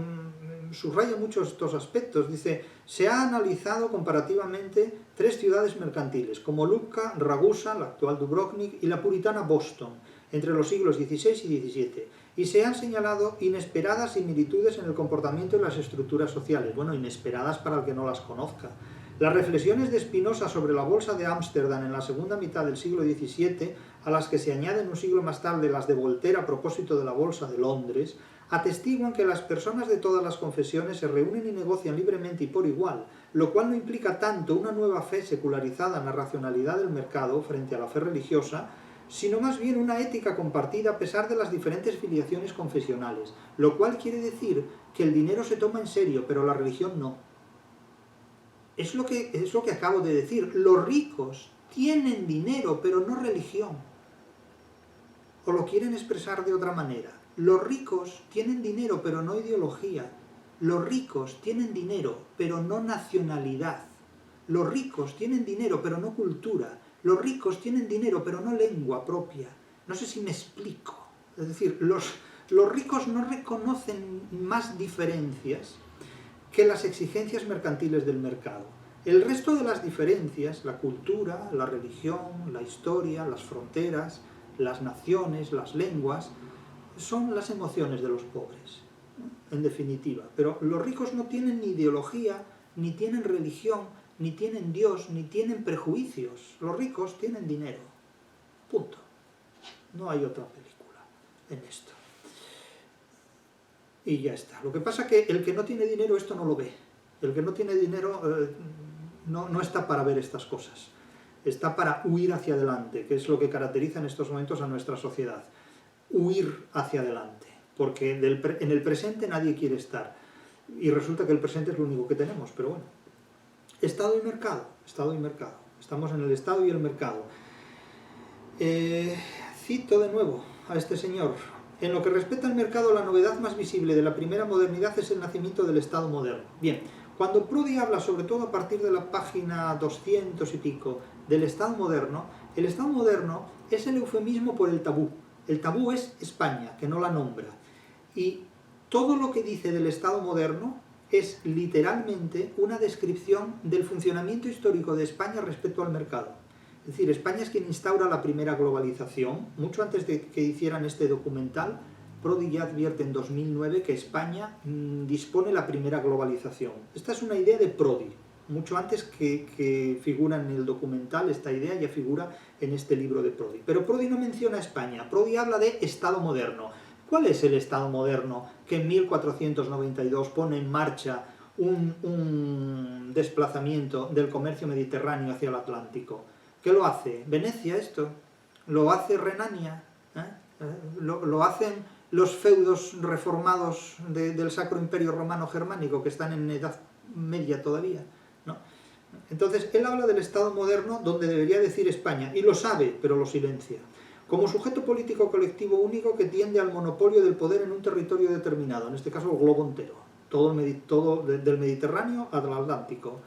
subraya mucho estos aspectos. Dice, se ha analizado comparativamente 3 ciudades mercantiles, como Lucca, Ragusa, la actual Dubrovnik, y la puritana Boston, entre los siglos XVI y XVII, y se han señalado inesperadas similitudes en el comportamiento y las estructuras sociales. Bueno, inesperadas para el que no las conozca. Las reflexiones de Spinoza sobre la bolsa de Ámsterdam en la segunda mitad del siglo XVII, a las que se añaden un siglo más tarde las de Voltaire a propósito de la bolsa de Londres, atestiguan que las personas de todas las confesiones se reúnen y negocian libremente y por igual, lo cual no implica tanto una nueva fe secularizada en la racionalidad del mercado frente a la fe religiosa, sino más bien una ética compartida a pesar de las diferentes filiaciones confesionales, lo cual quiere decir que el dinero se toma en serio, pero la religión no. Es lo que acabo de decir. Los ricos tienen dinero, pero no religión. O lo quieren expresar de otra manera. Los ricos tienen dinero, pero no ideología. Los ricos tienen dinero, pero no nacionalidad. Los ricos tienen dinero, pero no cultura. Los ricos tienen dinero, pero no lengua propia. No sé si me explico. Es decir, los ricos no reconocen más diferencias que las exigencias mercantiles del mercado. El resto de las diferencias, la cultura, la religión, la historia, las fronteras, las naciones, las lenguas, son las emociones de los pobres, en definitiva. Pero los ricos no tienen ni ideología, ni tienen religión, ni tienen Dios, ni tienen prejuicios. Los ricos tienen dinero. Punto. No hay otra película en esto. Y ya está. Lo que pasa es que el que no tiene dinero esto no lo ve. El que no tiene dinero no está para ver estas cosas. Está para huir hacia adelante, que es lo que caracteriza en estos momentos a nuestra sociedad. Huir hacia adelante. Porque en el presente nadie quiere estar. Y resulta que el presente es lo único que tenemos, pero bueno. Estado y mercado. Estado y mercado. Estamos en el Estado y el mercado. Cito de nuevo a este señor. En lo que respecta al mercado, la novedad más visible de la primera modernidad es el nacimiento del Estado moderno. Bien, cuando Prodi habla, sobre todo a partir de la página 200 y pico, del Estado moderno, el Estado moderno es el eufemismo por el tabú. El tabú es España, que no la nombra. Y todo lo que dice del Estado moderno es literalmente una descripción del funcionamiento histórico de España respecto al mercado. Es decir, España es quien instaura la primera globalización. Mucho antes de que hicieran este documental, Prodi ya advierte en 2009 que España dispone la primera globalización. Esta es una idea de Prodi. Mucho antes que figura en el documental, esta idea ya figura en este libro de Prodi. Pero Prodi no menciona a España. Prodi habla de Estado moderno. ¿Cuál es el Estado moderno que en 1492 pone en marcha un desplazamiento del comercio mediterráneo hacia el Atlántico? ¿Qué lo hace? ¿Venecia esto? ¿Lo hace Renania? ¿Lo hacen los feudos reformados del Sacro Imperio Romano Germánico, que están en Edad Media todavía? ¿No? Entonces, él habla del Estado moderno donde debería decir España, y lo sabe, pero lo silencia. Como sujeto político colectivo único que tiende al monopolio del poder en un territorio determinado, en este caso el globo entero, todo del Mediterráneo al Atlántico.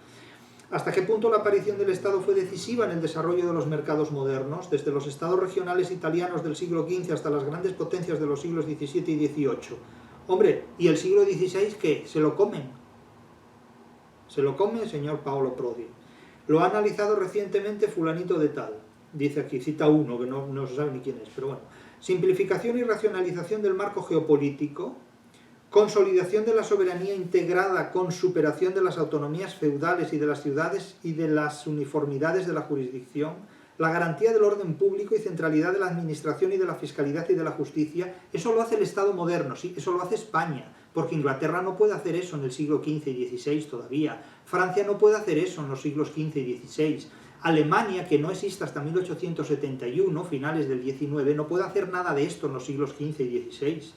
¿Hasta qué punto la aparición del Estado fue decisiva en el desarrollo de los mercados modernos, desde los estados regionales italianos del siglo XV hasta las grandes potencias de los siglos XVII y XVIII? Hombre, ¿y el siglo XVI qué? ¿Se lo comen? Se lo come el señor Paolo Prodi. Lo ha analizado recientemente fulanito de tal. Dice aquí, cita uno, que no se sabe ni quién es, pero bueno. Simplificación y racionalización del marco geopolítico, consolidación de la soberanía integrada con superación de las autonomías feudales y de las ciudades y de las uniformidades de la jurisdicción, la garantía del orden público y centralidad de la administración y de la fiscalidad y de la justicia. Eso lo hace el Estado moderno, sí, eso lo hace España, porque Inglaterra no puede hacer eso en el siglo XV y XVI todavía, Francia no puede hacer eso en los siglos XV y XVI, Alemania, que no existe hasta 1871, finales del XIX, no puede hacer nada de esto en los siglos XV y XVI.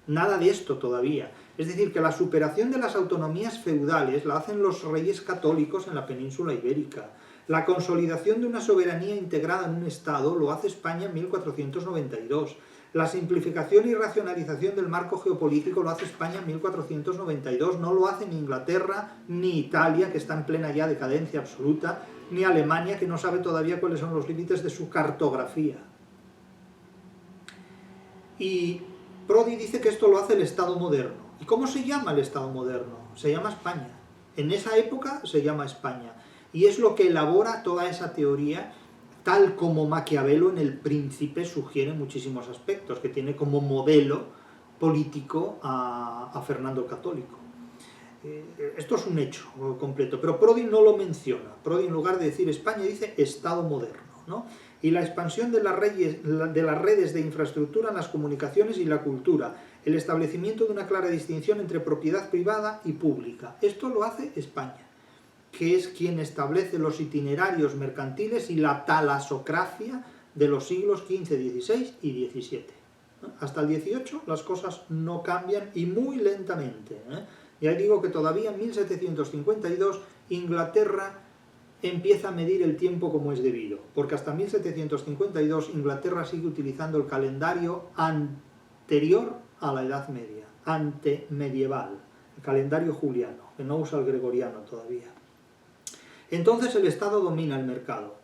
Nada de esto todavía. Es decir, que la superación de las autonomías feudales la hacen los reyes católicos en la península ibérica. La consolidación de una soberanía integrada en un Estado lo hace España en 1492. La simplificación y racionalización del marco geopolítico lo hace España en 1492. No lo hace ni Inglaterra, ni Italia, que está en plena ya decadencia absoluta, ni Alemania, que no sabe todavía cuáles son los límites de su cartografía. Y Prodi dice que esto lo hace el Estado moderno. ¿Y cómo se llama el Estado moderno? Se llama España. En esa época se llama España. Y es lo que elabora toda esa teoría, tal como Maquiavelo en El Príncipe sugiere muchísimos aspectos, que tiene como modelo político a Fernando el Católico. Esto es un hecho completo, pero Prodi no lo menciona. Prodi, en lugar de decir España, dice Estado moderno, ¿no? Y la expansión de las redes de infraestructura en las comunicaciones y la cultura, el establecimiento de una clara distinción entre propiedad privada y pública. Esto lo hace España, que es quien establece los itinerarios mercantiles y la talasocracia de los siglos XV, XVI y XVII. Hasta el XVIII las cosas no cambian y muy lentamente. Ya digo que todavía en 1752 Inglaterra empieza a medir el tiempo como es debido, porque hasta 1752 Inglaterra sigue utilizando el calendario anterior a la Edad Media, antemedieval, el calendario juliano, que no usa el gregoriano todavía. Entonces el Estado domina el mercado.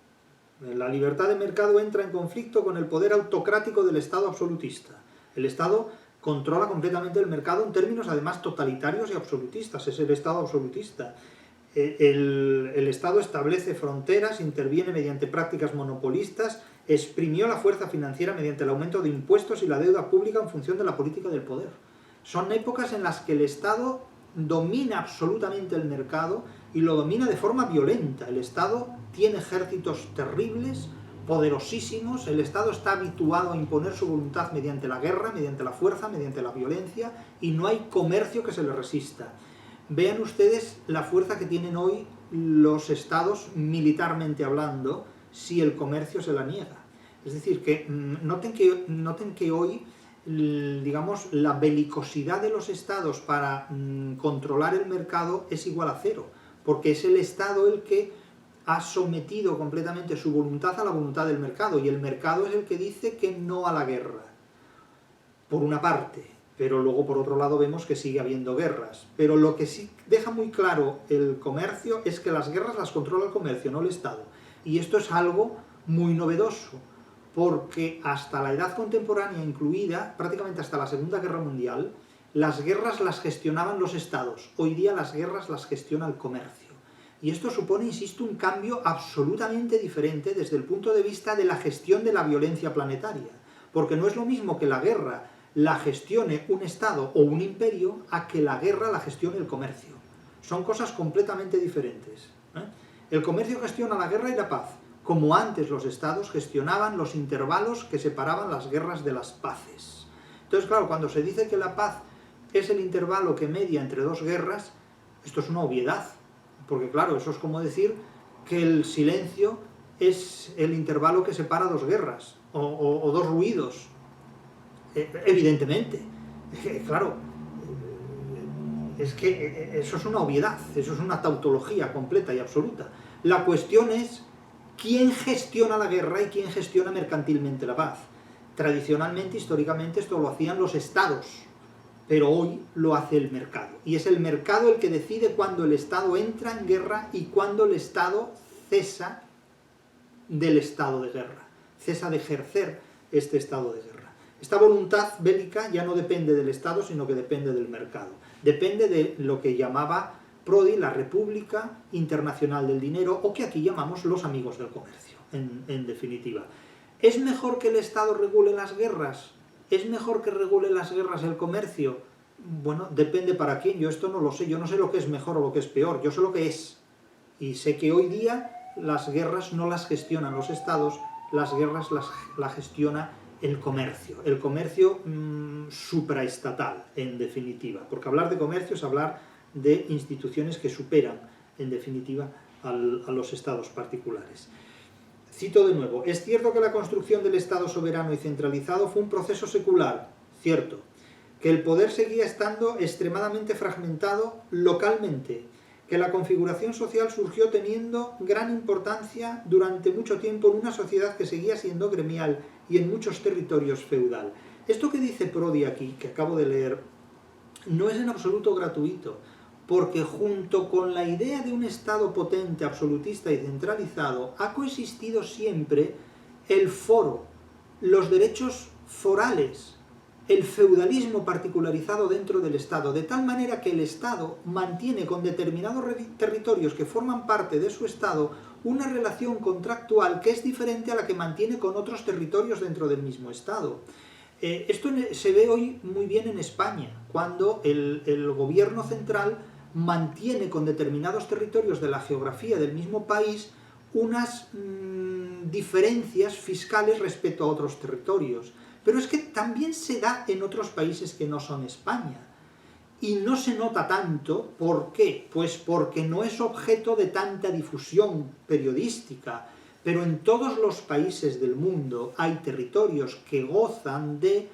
La libertad de mercado entra en conflicto con el poder autocrático del Estado absolutista. El Estado controla completamente el mercado en términos además totalitarios y absolutistas, es el Estado absolutista. El Estado establece fronteras, interviene mediante prácticas monopolistas, exprimió la fuerza financiera mediante el aumento de impuestos y la deuda pública en función de la política del poder. Son épocas en las que el Estado domina absolutamente el mercado y lo domina de forma violenta. El Estado tiene ejércitos terribles, poderosísimos, el Estado está habituado a imponer su voluntad mediante la guerra, mediante la fuerza, mediante la violencia, y no hay comercio que se le resista. Vean ustedes la fuerza que tienen hoy los estados militarmente hablando si el comercio se la niega. Es decir, que noten que hoy, digamos, la belicosidad de los estados para controlar el mercado es igual a cero, porque es el Estado el que ha sometido completamente su voluntad a la voluntad del mercado, y el mercado es el que dice que no a la guerra, por una parte, pero luego por otro lado vemos que sigue habiendo guerras. Pero lo que sí deja muy claro el comercio es que las guerras las controla el comercio, no el Estado. Y esto es algo muy novedoso, porque hasta la edad contemporánea incluida, prácticamente hasta la Segunda Guerra Mundial, las guerras las gestionaban los estados. Hoy día las guerras las gestiona el comercio. Y esto supone, insisto, un cambio absolutamente diferente desde el punto de vista de la gestión de la violencia planetaria. Porque no es lo mismo que la guerra la gestione un estado o un imperio a que la guerra la gestione el comercio. Son cosas completamente diferentes. El comercio gestiona la guerra y la paz, como antes los estados gestionaban los intervalos que separaban las guerras de las paces. Entonces, claro, cuando se dice que la paz es el intervalo que media entre dos guerras, esto es una obviedad, porque claro, eso es como decir que el silencio es el intervalo que separa dos guerras, o dos ruidos. Evidentemente, claro, es que eso es una obviedad, eso es una tautología completa y absoluta. La cuestión es quién gestiona la guerra y quién gestiona mercantilmente la paz. Tradicionalmente, históricamente, esto lo hacían los estados, pero hoy lo hace el mercado. Y es el mercado el que decide cuándo el Estado entra en guerra y cuándo el Estado cesa del estado de guerra, cesa de ejercer este estado de guerra. Esta voluntad bélica ya no depende del Estado, sino que depende del mercado. Depende de lo que llamaba Prodi la República Internacional del Dinero, o que aquí llamamos los amigos del comercio, en definitiva. ¿Es mejor que el Estado regule las guerras? ¿Es mejor que regule las guerras el comercio? Bueno, depende para quién, yo esto no lo sé, yo no sé lo que es mejor o lo que es peor, yo sé lo que es. Y sé que hoy día las guerras no las gestionan los Estados, las guerras las gestiona el comercio supraestatal, en definitiva, porque hablar de comercio es hablar de instituciones que superan, en definitiva, a los estados particulares. Cito de nuevo: es cierto que la construcción del Estado soberano y centralizado fue un proceso secular, cierto, que el poder seguía estando extremadamente fragmentado localmente, que la configuración social surgió teniendo gran importancia durante mucho tiempo en una sociedad que seguía siendo gremial y en muchos territorios feudal. Esto que dice Prodi aquí, que acabo de leer, no es en absoluto gratuito, porque junto con la idea de un Estado potente, absolutista y centralizado, ha coexistido siempre el foro, los derechos forales, el feudalismo particularizado dentro del Estado, de tal manera que el Estado mantiene con determinados territorios que forman parte de su Estado una relación contractual que es diferente a la que mantiene con otros territorios dentro del mismo Estado. Esto se ve hoy muy bien en España, cuando el gobierno central mantiene con determinados territorios de la geografía del mismo país unas diferencias fiscales respecto a otros territorios. Pero es que también se da en otros países que no son España. Y no se nota tanto. ¿Por qué? Pues porque no es objeto de tanta difusión periodística. Pero en todos los países del mundo hay territorios que gozan de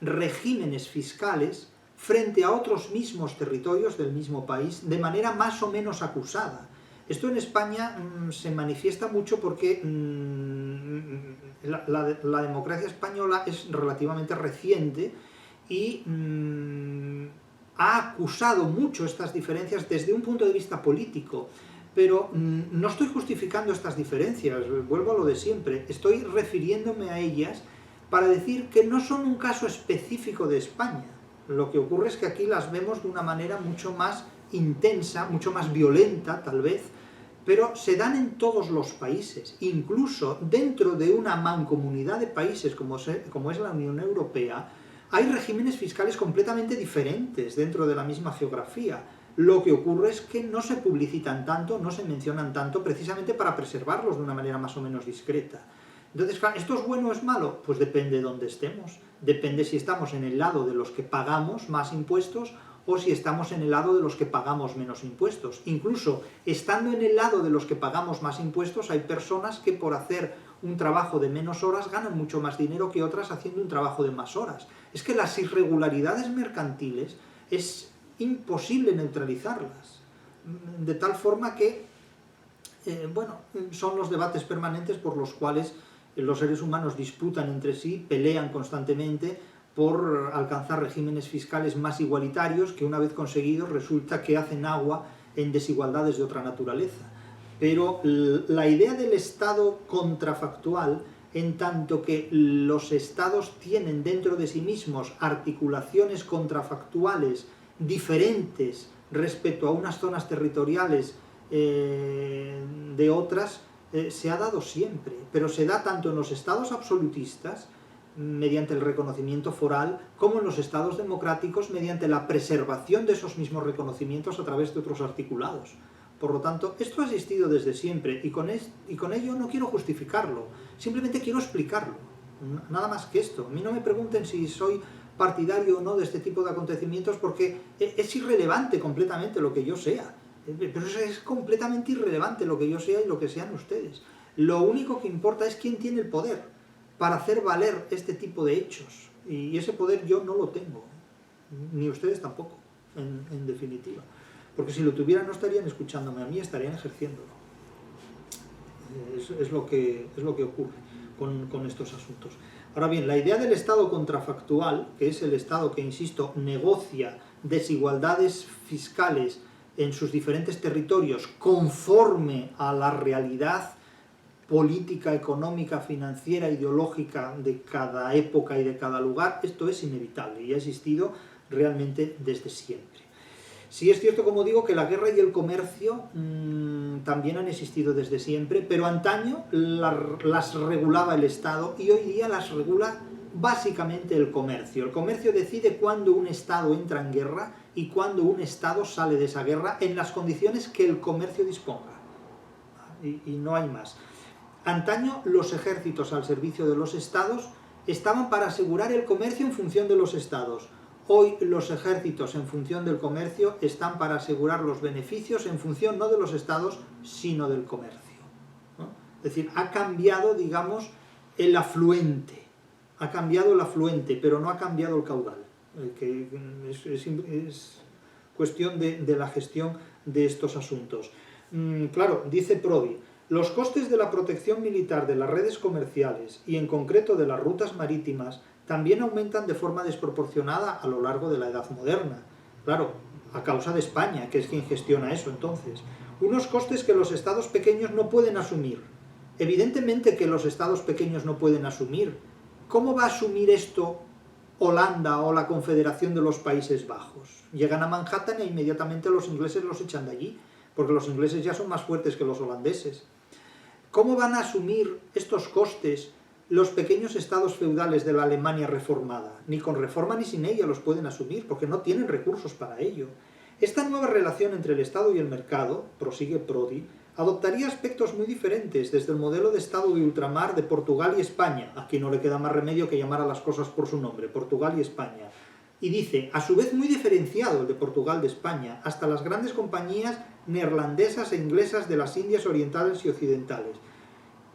regímenes fiscales frente a otros mismos territorios del mismo país de manera más o menos acusada. Esto en España se manifiesta mucho porque la democracia española es relativamente reciente y ha acusado mucho estas diferencias desde un punto de vista político. Pero no estoy justificando estas diferencias, vuelvo a lo de siempre, estoy refiriéndome a ellas para decir que no son un caso específico de España. Lo que ocurre es que aquí las vemos de una manera mucho más intensa, mucho más violenta tal vez, pero se dan en todos los países, incluso dentro de una mancomunidad de países como es la Unión Europea. Hay regímenes fiscales completamente diferentes dentro de la misma geografía. Lo que ocurre es que no se publicitan tanto, no se mencionan tanto, precisamente para preservarlos de una manera más o menos discreta. Entonces, ¿esto es bueno o es malo? Pues depende de dónde estemos. Depende si estamos en el lado de los que pagamos más impuestos o si estamos en el lado de los que pagamos menos impuestos. Incluso, estando en el lado de los que pagamos más impuestos, hay personas que por hacer un trabajo de menos horas ganan mucho más dinero que otras haciendo un trabajo de más horas. Es que las irregularidades mercantiles es imposible neutralizarlas, de tal forma que, bueno, son los debates permanentes por los cuales los seres humanos disputan entre sí, pelean constantemente por alcanzar regímenes fiscales más igualitarios que una vez conseguidos resulta que hacen agua en desigualdades de otra naturaleza. Pero la idea del Estado contrafactual, en tanto que los Estados tienen dentro de sí mismos articulaciones contrafactuales diferentes respecto a unas zonas territoriales de otras, se ha dado siempre, pero se da tanto en los estados absolutistas, mediante el reconocimiento foral, como en los estados democráticos, mediante la preservación de esos mismos reconocimientos a través de otros articulados. Por lo tanto, esto ha existido desde siempre, y con ello no quiero justificarlo, simplemente quiero explicarlo, nada más que esto. A mí no me pregunten si soy partidario o no de este tipo de acontecimientos, porque es irrelevante completamente lo que yo sea, pero es completamente irrelevante lo que yo sea y lo que sean ustedes. Lo único que importa es quién tiene el poder para hacer valer este tipo de hechos, y ese poder yo no lo tengo, ni ustedes tampoco, en definitiva, porque si lo tuvieran no estarían escuchándome a mí, estarían ejerciéndolo. Es lo que ocurre con estos asuntos. Ahora bien, la idea del Estado contrafactual, que es el Estado que, insisto, negocia desigualdades fiscales en sus diferentes territorios conforme a la realidad política, económica, financiera, ideológica de cada época y de cada lugar, esto es inevitable y ha existido realmente desde siempre. Sí es cierto, como digo, que la guerra y el comercio también han existido desde siempre, pero antaño las regulaba el Estado y hoy día las regula básicamente el comercio. El comercio decide cuándo un Estado entra en guerra y cuándo un Estado sale de esa guerra en las condiciones que el comercio disponga. Y no hay más. Antaño los ejércitos al servicio de los Estados estaban para asegurar el comercio en función de los Estados. Hoy los ejércitos en función del comercio están para asegurar los beneficios en función no de los Estados, sino del comercio, ¿no? Es decir, ha cambiado, digamos, el afluente. Ha cambiado el afluente, pero no ha cambiado el caudal. Que es cuestión de la gestión de estos asuntos. Claro, dice Prodi, los costes de la protección militar de las redes comerciales y en concreto de las rutas marítimas también aumentan de forma desproporcionada a lo largo de la Edad Moderna. Claro, a causa de España, que es quien gestiona eso entonces. Unos costes que los estados pequeños no pueden asumir. Evidentemente que los estados pequeños no pueden asumir. ¿Cómo va a asumir esto Holanda o la Confederación de los Países Bajos? Llegan a Manhattan e inmediatamente los ingleses los echan de allí, porque los ingleses ya son más fuertes que los holandeses. ¿Cómo van a asumir estos costes los pequeños estados feudales de la Alemania reformada? Ni con reforma ni sin ella los pueden asumir, porque no tienen recursos para ello. Esta nueva relación entre el Estado y el mercado, prosigue Prodi, adoptaría aspectos muy diferentes desde el modelo de Estado de ultramar de Portugal y España. Aquí no le queda más remedio que llamar a las cosas por su nombre, Portugal y España. Y dice, a su vez muy diferenciado el de Portugal de España, hasta las grandes compañías neerlandesas e inglesas de las Indias orientales y occidentales.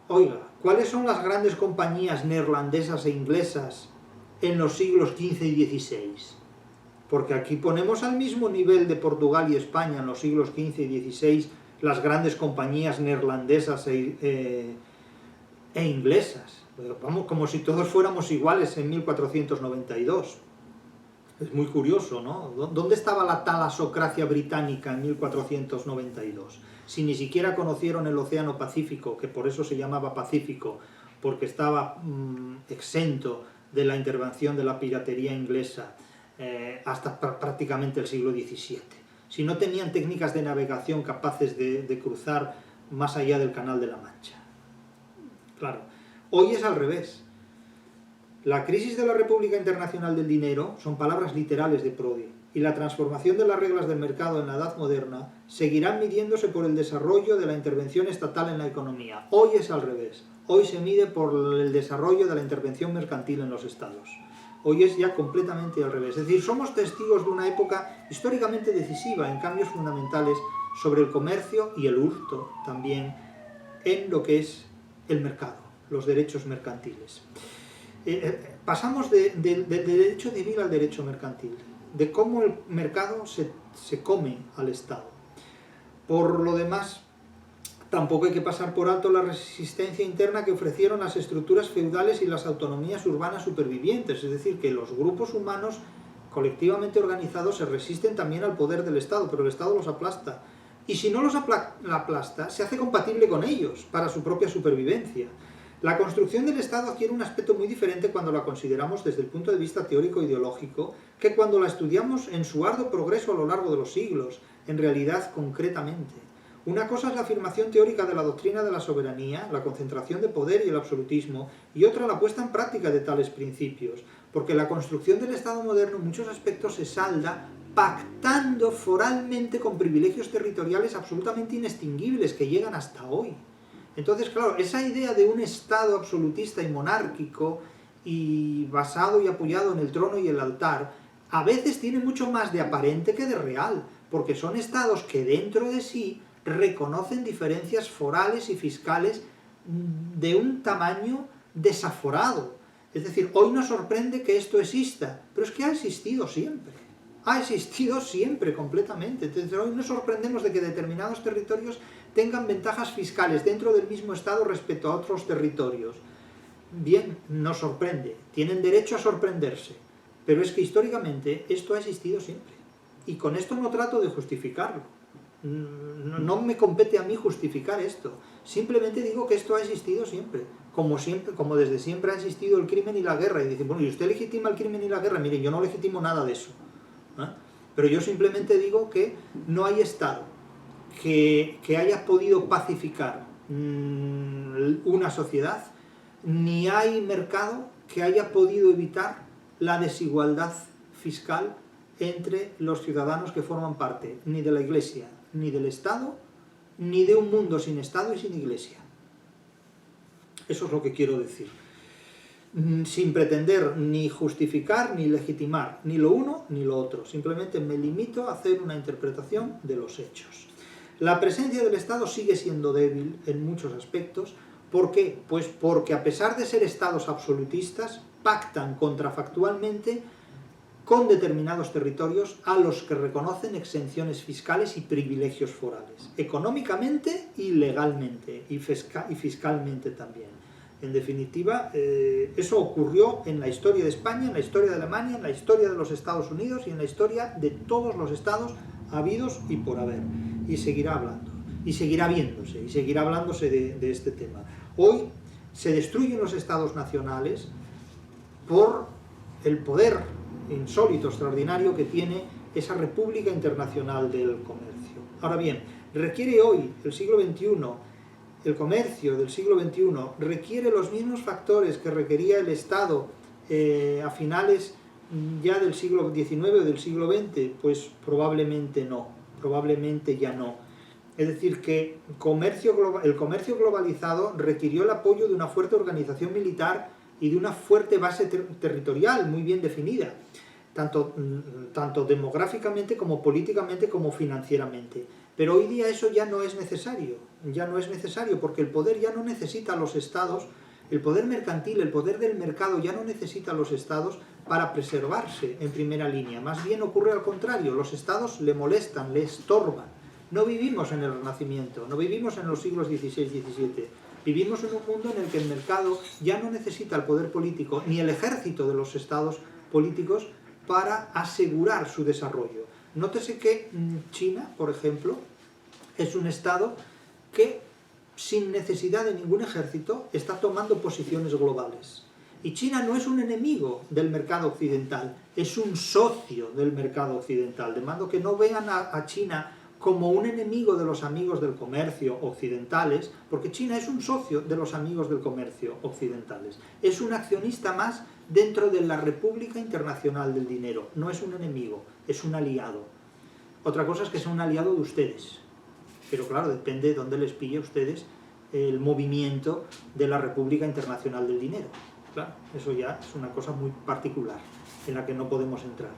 Oiga, ¿cuáles son las grandes compañías neerlandesas e inglesas en los siglos XV y XVI? Porque aquí ponemos al mismo nivel de Portugal y España en los siglos XV y XVI las grandes compañías neerlandesas e inglesas. Vamos, como si todos fuéramos iguales en 1492. Es muy curioso, ¿no? ¿Dónde estaba la talasocracia británica en 1492? Si ni siquiera conocieron el Océano Pacífico, que por eso se llamaba Pacífico, porque estaba exento de la intervención de la piratería inglesa hasta prácticamente el siglo XVII. Si no tenían técnicas de navegación capaces de cruzar más allá del Canal de la Mancha. Claro, hoy es al revés. La crisis de la República Internacional del Dinero son palabras literales de Prodi, y la transformación de las reglas del mercado en la Edad Moderna seguirán midiéndose por el desarrollo de la intervención estatal en la economía. Hoy es al revés. Hoy se mide por el desarrollo de la intervención mercantil en los estados. Hoy es ya completamente al revés. Es decir, somos testigos de una época históricamente decisiva en cambios fundamentales sobre el comercio y el hurto también en lo que es el mercado, los derechos mercantiles. Pasamos del derecho civil al derecho mercantil, de cómo el mercado se come al Estado. Por lo demás, tampoco hay que pasar por alto la resistencia interna que ofrecieron las estructuras feudales y las autonomías urbanas supervivientes, es decir, que los grupos humanos colectivamente organizados se resisten también al poder del Estado, pero el Estado los aplasta. Y si no los aplasta, se hace compatible con ellos para su propia supervivencia. La construcción del Estado adquiere un aspecto muy diferente cuando la consideramos desde el punto de vista teórico-ideológico que cuando la estudiamos en su arduo progreso a lo largo de los siglos, en realidad concretamente. Una cosa es la afirmación teórica de la doctrina de la soberanía, la concentración de poder y el absolutismo, y otra la puesta en práctica de tales principios, porque la construcción del Estado moderno en muchos aspectos se salda pactando foralmente con privilegios territoriales absolutamente inextinguibles que llegan hasta hoy. Entonces, claro, esa idea de un Estado absolutista y monárquico y basado y apoyado en el trono y el altar, a veces tiene mucho más de aparente que de real, porque son estados que dentro de sí reconocen diferencias forales y fiscales de un tamaño desaforado. Es decir, hoy nos sorprende que esto exista, pero es que ha existido siempre. Ha existido siempre completamente. Entonces, hoy nos sorprendemos de que determinados territorios tengan ventajas fiscales dentro del mismo Estado respecto a otros territorios. Bien, nos sorprende, tienen derecho a sorprenderse, pero es que históricamente esto ha existido siempre. Y con esto no trato de justificarlo. No me compete a mí justificar esto. Simplemente digo que esto ha existido siempre, como desde siempre ha existido el crimen y la guerra. Y dicen, bueno, ¿y usted legitima el crimen y la guerra? Miren, yo no legitimo nada de eso. Pero yo simplemente digo que no hay Estado que haya podido pacificar una sociedad, ni hay mercado que haya podido evitar la desigualdad fiscal entre los ciudadanos que forman parte, ni de la Iglesia, ni del Estado, ni de un mundo sin Estado y sin Iglesia. Eso es lo que quiero decir. Sin pretender ni justificar ni legitimar ni lo uno ni lo otro. Simplemente me limito a hacer una interpretación de los hechos. La presencia del Estado sigue siendo débil en muchos aspectos. ¿Por qué? Pues porque a pesar de ser estados absolutistas, pactan contrafactualmente con determinados territorios a los que reconocen exenciones fiscales y privilegios forales, económicamente y legalmente, y fiscalmente también. En definitiva, eso ocurrió en la historia de España, en la historia de Alemania, en la historia de los Estados Unidos y en la historia de todos los estados habidos y por haber. Y seguirá hablando, y seguirá viéndose, y seguirá hablándose de este tema. Hoy se destruyen los estados nacionales por el poder insólito, extraordinario que tiene esa República Internacional del Comercio. Ahora bien, requiere hoy, el siglo XXI, el comercio del siglo XXI, requiere los mismos factores que requería el Estado a finales ya del siglo XIX o del siglo XX, pues probablemente no, probablemente ya no. Es decir, que el comercio globalizado requirió el apoyo de una fuerte organización militar y de una fuerte base territorial muy bien definida, tanto demográficamente como políticamente como financieramente. Pero hoy día eso ya no es necesario, porque el poder ya no necesita a los estados, el poder mercantil, el poder del mercado ya no necesita a los estados para preservarse en primera línea. Más bien ocurre al contrario, los estados le molestan, le estorban. No vivimos en el Renacimiento, no vivimos en los siglos XVI-XVII. Vivimos en un mundo en el que el mercado ya no necesita el poder político ni el ejército de los estados políticos para asegurar su desarrollo. Nótese que China, por ejemplo, es un estado que sin necesidad de ningún ejército está tomando posiciones globales. Y China no es un enemigo del mercado occidental, es un socio del mercado occidental, de modo que no vean a China como un enemigo de los amigos del comercio occidentales, porque China es un socio de los amigos del comercio occidentales. Es un accionista más dentro de la República Internacional del Dinero. No es un enemigo, es un aliado. Otra cosa es que sea un aliado de ustedes. Pero claro, depende de dónde les pille a ustedes el movimiento de la República Internacional del Dinero. Claro, eso ya es una cosa muy particular en la que no podemos entrar.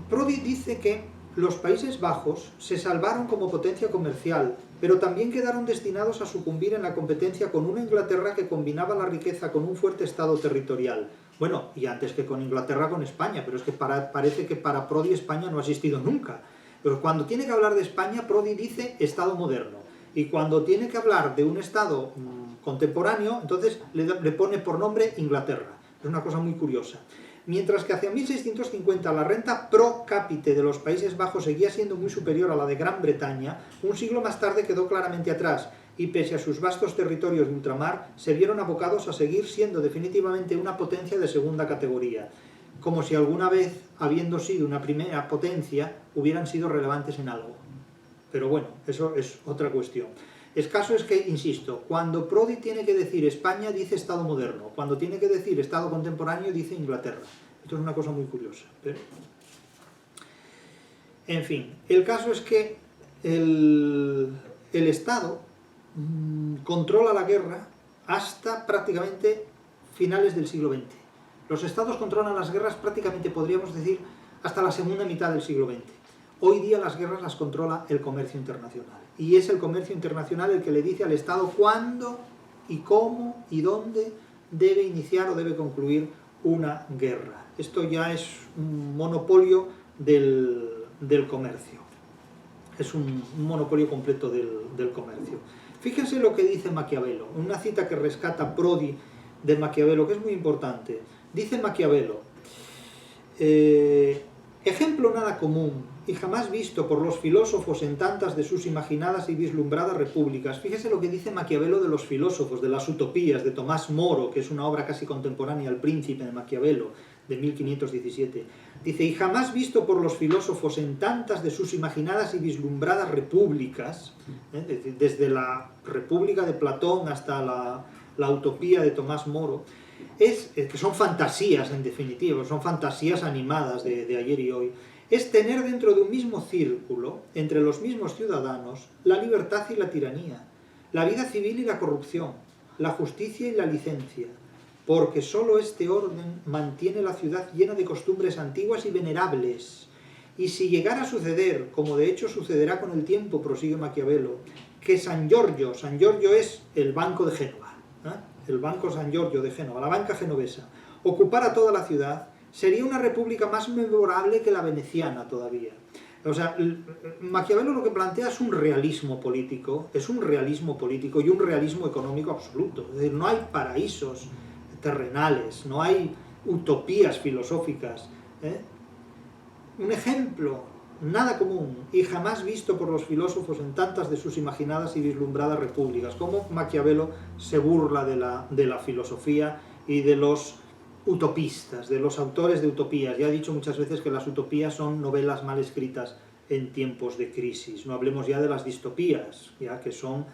Prodi dice que los Países Bajos se salvaron como potencia comercial, pero también quedaron destinados a sucumbir en la competencia con una Inglaterra que combinaba la riqueza con un fuerte estado territorial. Bueno, y antes que con Inglaterra, con España, pero es que parece que para Prodi España no ha existido nunca. Pero cuando tiene que hablar de España, Prodi dice Estado moderno. Y cuando tiene que hablar de un Estado contemporáneo, entonces le pone por nombre Inglaterra. Es una cosa muy curiosa. Mientras que hacia 1650 la renta pro cápite de los Países Bajos seguía siendo muy superior a la de Gran Bretaña, un siglo más tarde quedó claramente atrás, y pese a sus vastos territorios de ultramar, se vieron abocados a seguir siendo definitivamente una potencia de segunda categoría, como si alguna vez, habiendo sido una primera potencia, hubieran sido relevantes en algo. Pero bueno, eso es otra cuestión. El caso es que, insisto, cuando Prodi tiene que decir España, dice Estado moderno. Cuando tiene que decir Estado contemporáneo, dice Inglaterra. Esto es una cosa muy curiosa. ¿Pero? En fin, el caso es que el Estado controla la guerra hasta prácticamente finales del siglo XX. Los Estados controlan las guerras prácticamente, podríamos decir, hasta la segunda mitad del siglo XX. Hoy día las guerras las controla el comercio internacional. Y es el comercio internacional el que le dice al Estado cuándo y cómo y dónde debe iniciar o debe concluir una guerra. Esto ya es un monopolio del comercio. Es un monopolio completo del comercio. Fíjense lo que dice Maquiavelo, una cita que rescata Prodi de Maquiavelo, que es muy importante. Dice Maquiavelo, ejemplo nada común y jamás visto por los filósofos en tantas de sus imaginadas y vislumbradas repúblicas. Fíjese lo que dice Maquiavelo de los filósofos, de las utopías, de Tomás Moro, que es una obra casi contemporánea al Príncipe de Maquiavelo, de 1517. Dice, y jamás visto por los filósofos en tantas de sus imaginadas y vislumbradas repúblicas, desde la República de Platón hasta la utopía de Tomás Moro, que son fantasías en definitiva, son fantasías animadas de ayer y hoy, es tener dentro de un mismo círculo, entre los mismos ciudadanos, la libertad y la tiranía, la vida civil y la corrupción, la justicia y la licencia, porque sólo este orden mantiene la ciudad llena de costumbres antiguas y venerables. Y si llegara a suceder, como de hecho sucederá con el tiempo, prosigue Maquiavelo, que San Giorgio es el Banco de Génova, el Banco San Giorgio de Génova, la banca genovesa, ocupara toda la ciudad, sería una república más memorable que la veneciana todavía. O sea, Maquiavelo lo que plantea es un realismo político y un realismo económico absoluto. Es decir, no hay paraísos terrenales, no hay utopías filosóficas. Un ejemplo, nada común y jamás visto por los filósofos en tantas de sus imaginadas y vislumbradas repúblicas. Como Maquiavelo se burla de la filosofía y de los utopistas, de los autores de utopías. Ya he dicho muchas veces que las utopías son novelas mal escritas en tiempos de crisis. No hablemos ya de las distopías, ya que son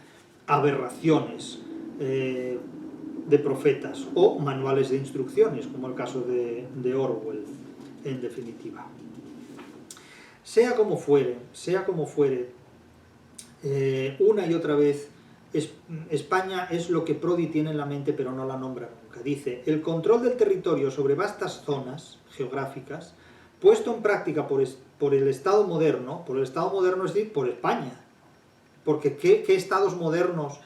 aberraciones de profetas o manuales de instrucciones, como el caso de Orwell, en definitiva. Sea como fuere, una y otra vez, España es lo que Prodi tiene en la mente, pero no la nombra nunca. Dice, el control del territorio sobre vastas zonas geográficas, puesto en práctica por el Estado moderno, es decir, por España. Porque ¿qué estados modernos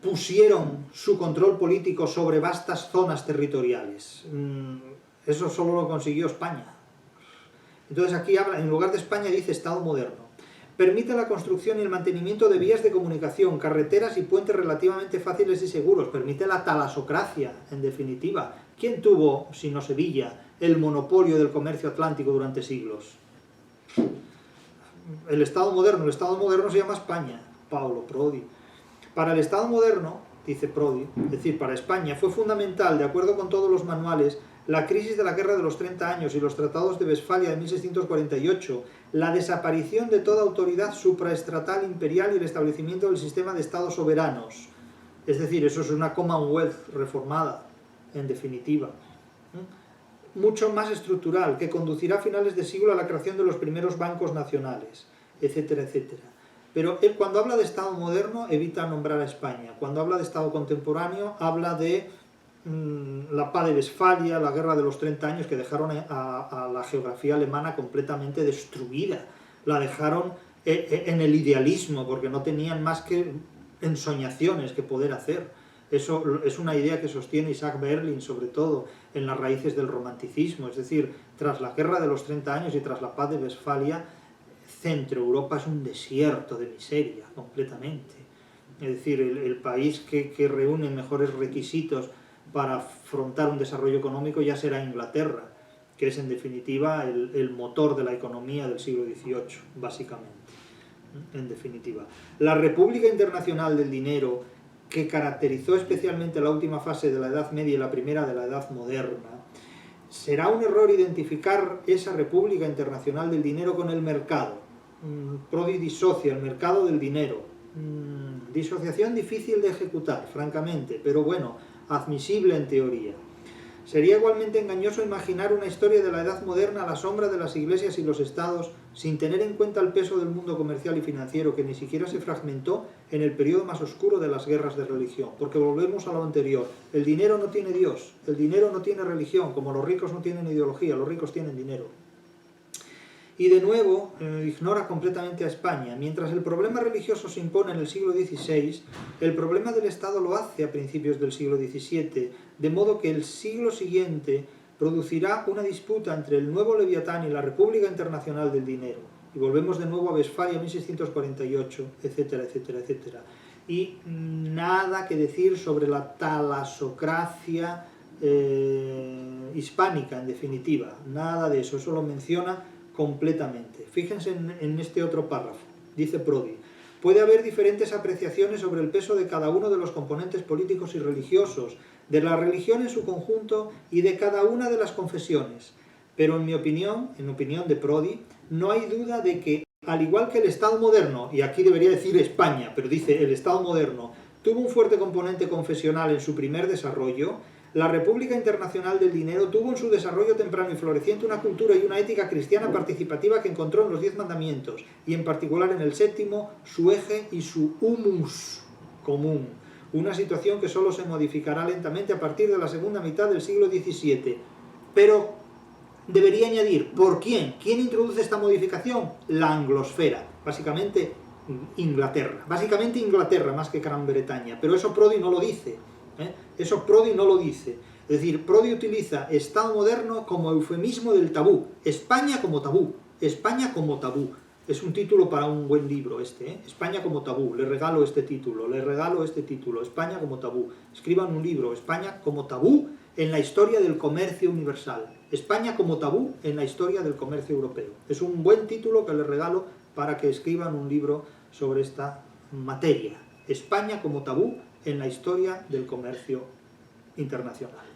pusieron su control político sobre vastas zonas territoriales? Eso solo lo consiguió España. Entonces aquí habla, en lugar de España dice Estado moderno. Permite la construcción y el mantenimiento de vías de comunicación, carreteras y puentes relativamente fáciles y seguros. Permite la talasocracia, en definitiva. ¿Quién tuvo, sino Sevilla, el monopolio del comercio atlántico durante siglos? El Estado moderno se llama España, Paolo Prodi. Para el Estado moderno, dice Prodi, es decir, para España, fue fundamental, de acuerdo con todos los manuales, la crisis de la Guerra de los 30 años y los tratados de Westfalia de 1648, la desaparición de toda autoridad supraestatal imperial y el establecimiento del sistema de estados soberanos. Es decir, eso es una Commonwealth reformada. en definitiva, mucho más estructural, que conducirá a finales de siglo a la creación de los primeros bancos nacionales, etcétera, etcétera. Pero él, cuando habla de Estado moderno, evita nombrar a España. Cuando habla de Estado contemporáneo, habla de la paz de Westfalia, la guerra de los 30 años, que dejaron a la geografía alemana completamente destruida. La dejaron en el idealismo, porque no tenían más que ensoñaciones que poder hacer. Eso es una idea que sostiene Isaac Berlin, sobre todo en las raíces del romanticismo. Es decir, tras la guerra de los 30 años y tras la paz de Westfalia, Centro Europa es un desierto de miseria, completamente. Es decir, el país que reúne mejores requisitos para afrontar un desarrollo económico ya será Inglaterra, que es en definitiva el motor de la economía del siglo XVIII, básicamente. En definitiva, la República Internacional del Dinero, que caracterizó especialmente la última fase de la Edad Media y la primera de la Edad Moderna, será un error identificar esa República Internacional del Dinero con el mercado. Prodi disocia el mercado del dinero. Disociación difícil de ejecutar, francamente, pero bueno, admisible en teoría. Sería igualmente engañoso imaginar una historia de la Edad Moderna a la sombra de las iglesias y los estados, sin tener en cuenta el peso del mundo comercial y financiero, que ni siquiera se fragmentó en el periodo más oscuro de las guerras de religión. Porque volvemos a lo anterior, el dinero no tiene Dios, el dinero no tiene religión, como los ricos no tienen ideología, los ricos tienen dinero. Y de nuevo, ignora completamente a España. Mientras el problema religioso se impone en el siglo XVI, el problema del Estado lo hace a principios del siglo XVII, de modo que el siglo siguiente producirá una disputa entre el nuevo Leviatán y la República Internacional del Dinero. Y volvemos de nuevo a Westfalia 1648, etcétera, etcétera, etcétera. Y nada que decir sobre la talasocracia hispánica, en definitiva. Nada de eso, eso lo menciona completamente. Fíjense en este otro párrafo. Dice Prodi: puede haber diferentes apreciaciones sobre el peso de cada uno de los componentes políticos y religiosos, de la religión en su conjunto y de cada una de las confesiones. Pero en mi opinión, en opinión de Prodi, no hay duda de que, al igual que el Estado moderno, y aquí debería decir España, pero dice el Estado moderno, tuvo un fuerte componente confesional en su primer desarrollo, la República Internacional del Dinero tuvo en su desarrollo temprano y floreciente una cultura y una ética cristiana participativa que encontró en los 10 mandamientos, y en particular en el séptimo, su eje y su humus común. Una situación que solo se modificará lentamente a partir de la segunda mitad del siglo XVII. Pero debería añadir, ¿por quién? ¿Quién introduce esta modificación? La anglosfera, básicamente Inglaterra. Básicamente Inglaterra más que Gran Bretaña, pero eso Prodi no lo dice. Eso Prodi no lo dice. Es decir, Prodi utiliza Estado moderno como eufemismo del tabú. España como tabú. España como tabú. Es un título para un buen libro este, España como tabú. Le regalo este título, le regalo este título. España como tabú. Escriban un libro, España como tabú en la historia del comercio universal. España como tabú en la historia del comercio europeo. Es un buen título que les regalo para que escriban un libro sobre esta materia. España como tabú en la historia del comercio internacional.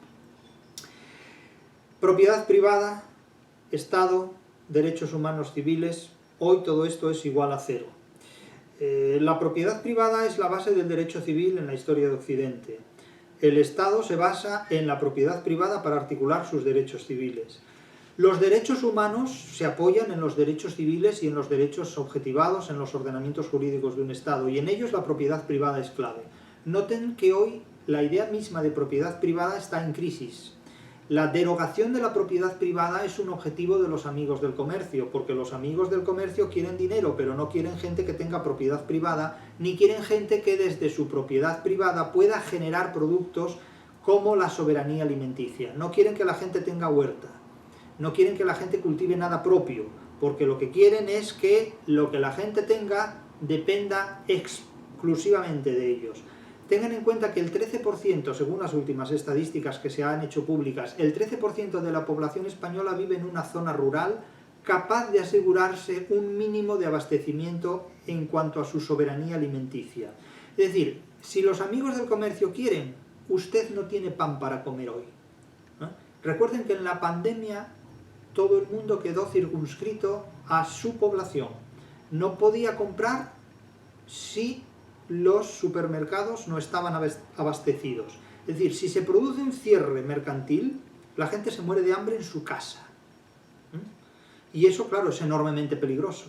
Propiedad privada, Estado, derechos humanos civiles, hoy todo esto es igual a cero. La propiedad privada es la base del derecho civil en la historia de Occidente. El Estado se basa en la propiedad privada para articular sus derechos civiles. Los derechos humanos se apoyan en los derechos civiles y en los derechos objetivados en los ordenamientos jurídicos de un Estado, y en ellos la propiedad privada es clave. Noten que hoy la idea misma de propiedad privada está en crisis. La derogación de la propiedad privada es un objetivo de los amigos del comercio, porque los amigos del comercio quieren dinero, pero no quieren gente que tenga propiedad privada, ni quieren gente que desde su propiedad privada pueda generar productos como la soberanía alimenticia. No quieren que la gente tenga huerta, no quieren que la gente cultive nada propio, porque lo que quieren es que lo que la gente tenga dependa exclusivamente de ellos. Tengan en cuenta que el 13%, según las últimas estadísticas que se han hecho públicas, el 13% de la población española vive en una zona rural capaz de asegurarse un mínimo de abastecimiento en cuanto a su soberanía alimenticia. Es decir, si los amigos del comercio quieren, usted no tiene pan para comer hoy. Recuerden que en la pandemia todo el mundo quedó circunscrito a su población. No podía comprar si los supermercados no estaban abastecidos. Es decir, si se produce un cierre mercantil, la gente se muere de hambre en su casa. Y eso, claro, es enormemente peligroso.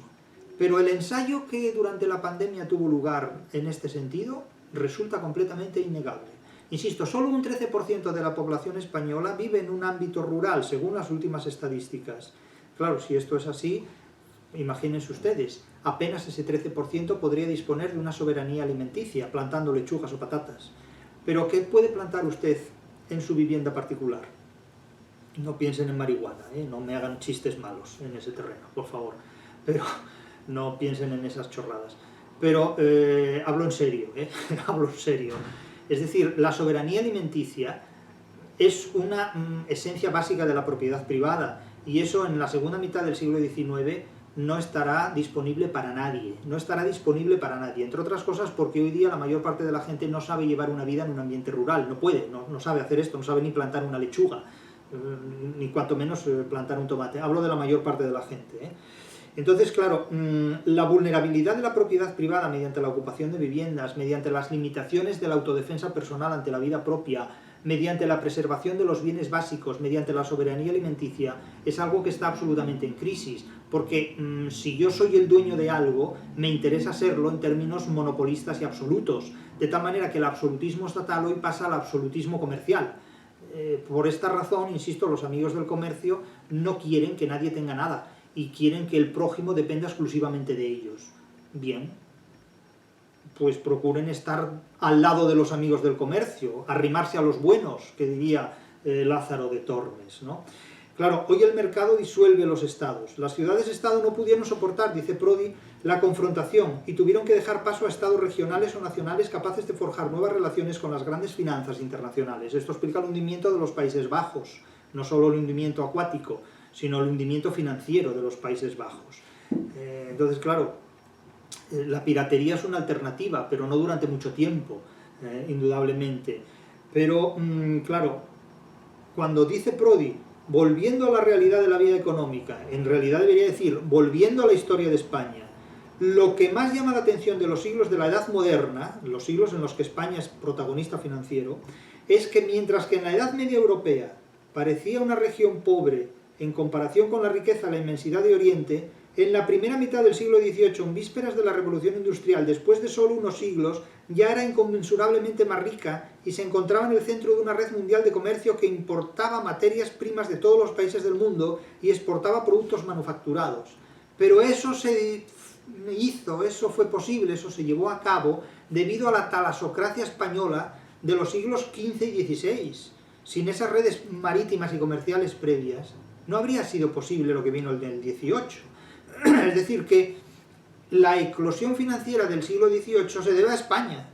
Pero el ensayo que durante la pandemia tuvo lugar en este sentido resulta completamente innegable. Insisto, solo un 13% de la población española vive en un ámbito rural, según las últimas estadísticas. Claro, si esto es así, imagínense ustedes, apenas ese 13% podría disponer de una soberanía alimenticia, plantando lechugas o patatas. Pero ¿qué puede plantar usted en su vivienda particular? No piensen en marihuana, no me hagan chistes malos en ese terreno, por favor. Pero no piensen en esas chorradas. Pero hablo en serio, hablo en serio. Es decir, la soberanía alimenticia es una esencia básica de la propiedad privada, y eso en la segunda mitad del siglo XIX no estará disponible para nadie, no estará disponible para nadie, entre otras cosas porque hoy día la mayor parte de la gente no sabe llevar una vida en un ambiente rural, no puede, no sabe hacer esto, no sabe ni plantar una lechuga, ni cuanto menos plantar un tomate. Hablo de la mayor parte de la gente, Entonces, claro, la vulnerabilidad de la propiedad privada mediante la ocupación de viviendas, mediante las limitaciones de la autodefensa personal ante la vida propia, mediante la preservación de los bienes básicos, mediante la soberanía alimenticia, es algo que está absolutamente en crisis, porque si yo soy el dueño de algo, me interesa serlo en términos monopolistas y absolutos, de tal manera que el absolutismo estatal hoy pasa al absolutismo comercial. Por esta razón, insisto, los amigos del comercio no quieren que nadie tenga nada, y quieren que el prójimo dependa exclusivamente de ellos. Bien, pues procuren estar al lado de los amigos del comercio, arrimarse a los buenos, que diría Lázaro de Tormes, ¿no? Claro, hoy el mercado disuelve los estados. Las ciudades-estado no pudieron soportar, dice Prodi, la confrontación y tuvieron que dejar paso a estados regionales o nacionales capaces de forjar nuevas relaciones con las grandes finanzas internacionales. Esto explica el hundimiento de los Países Bajos, no solo el hundimiento acuático, sino el hundimiento financiero de los Países Bajos. Entonces, claro, la piratería es una alternativa, pero no durante mucho tiempo, indudablemente. Pero, claro, cuando dice Prodi, volviendo a la realidad de la vida económica, en realidad debería decir, volviendo a la historia de España, lo que más llama la atención de los siglos de la Edad Moderna, los siglos en los que España es protagonista financiero, es que mientras que en la Edad Media Europea parecía una región pobre en comparación con la riqueza y la inmensidad de Oriente, en la primera mitad del siglo XVIII, en vísperas de la Revolución Industrial, después de solo unos siglos, ya era inconmensurablemente más rica y se encontraba en el centro de una red mundial de comercio que importaba materias primas de todos los países del mundo y exportaba productos manufacturados. Pero eso se hizo, eso fue posible, eso se llevó a cabo debido a la talasocracia española de los siglos XV y XVI. Sin esas redes marítimas y comerciales previas, no habría sido posible lo que vino en el XVIII. Es decir, que la eclosión financiera del siglo XVIII se debe a España,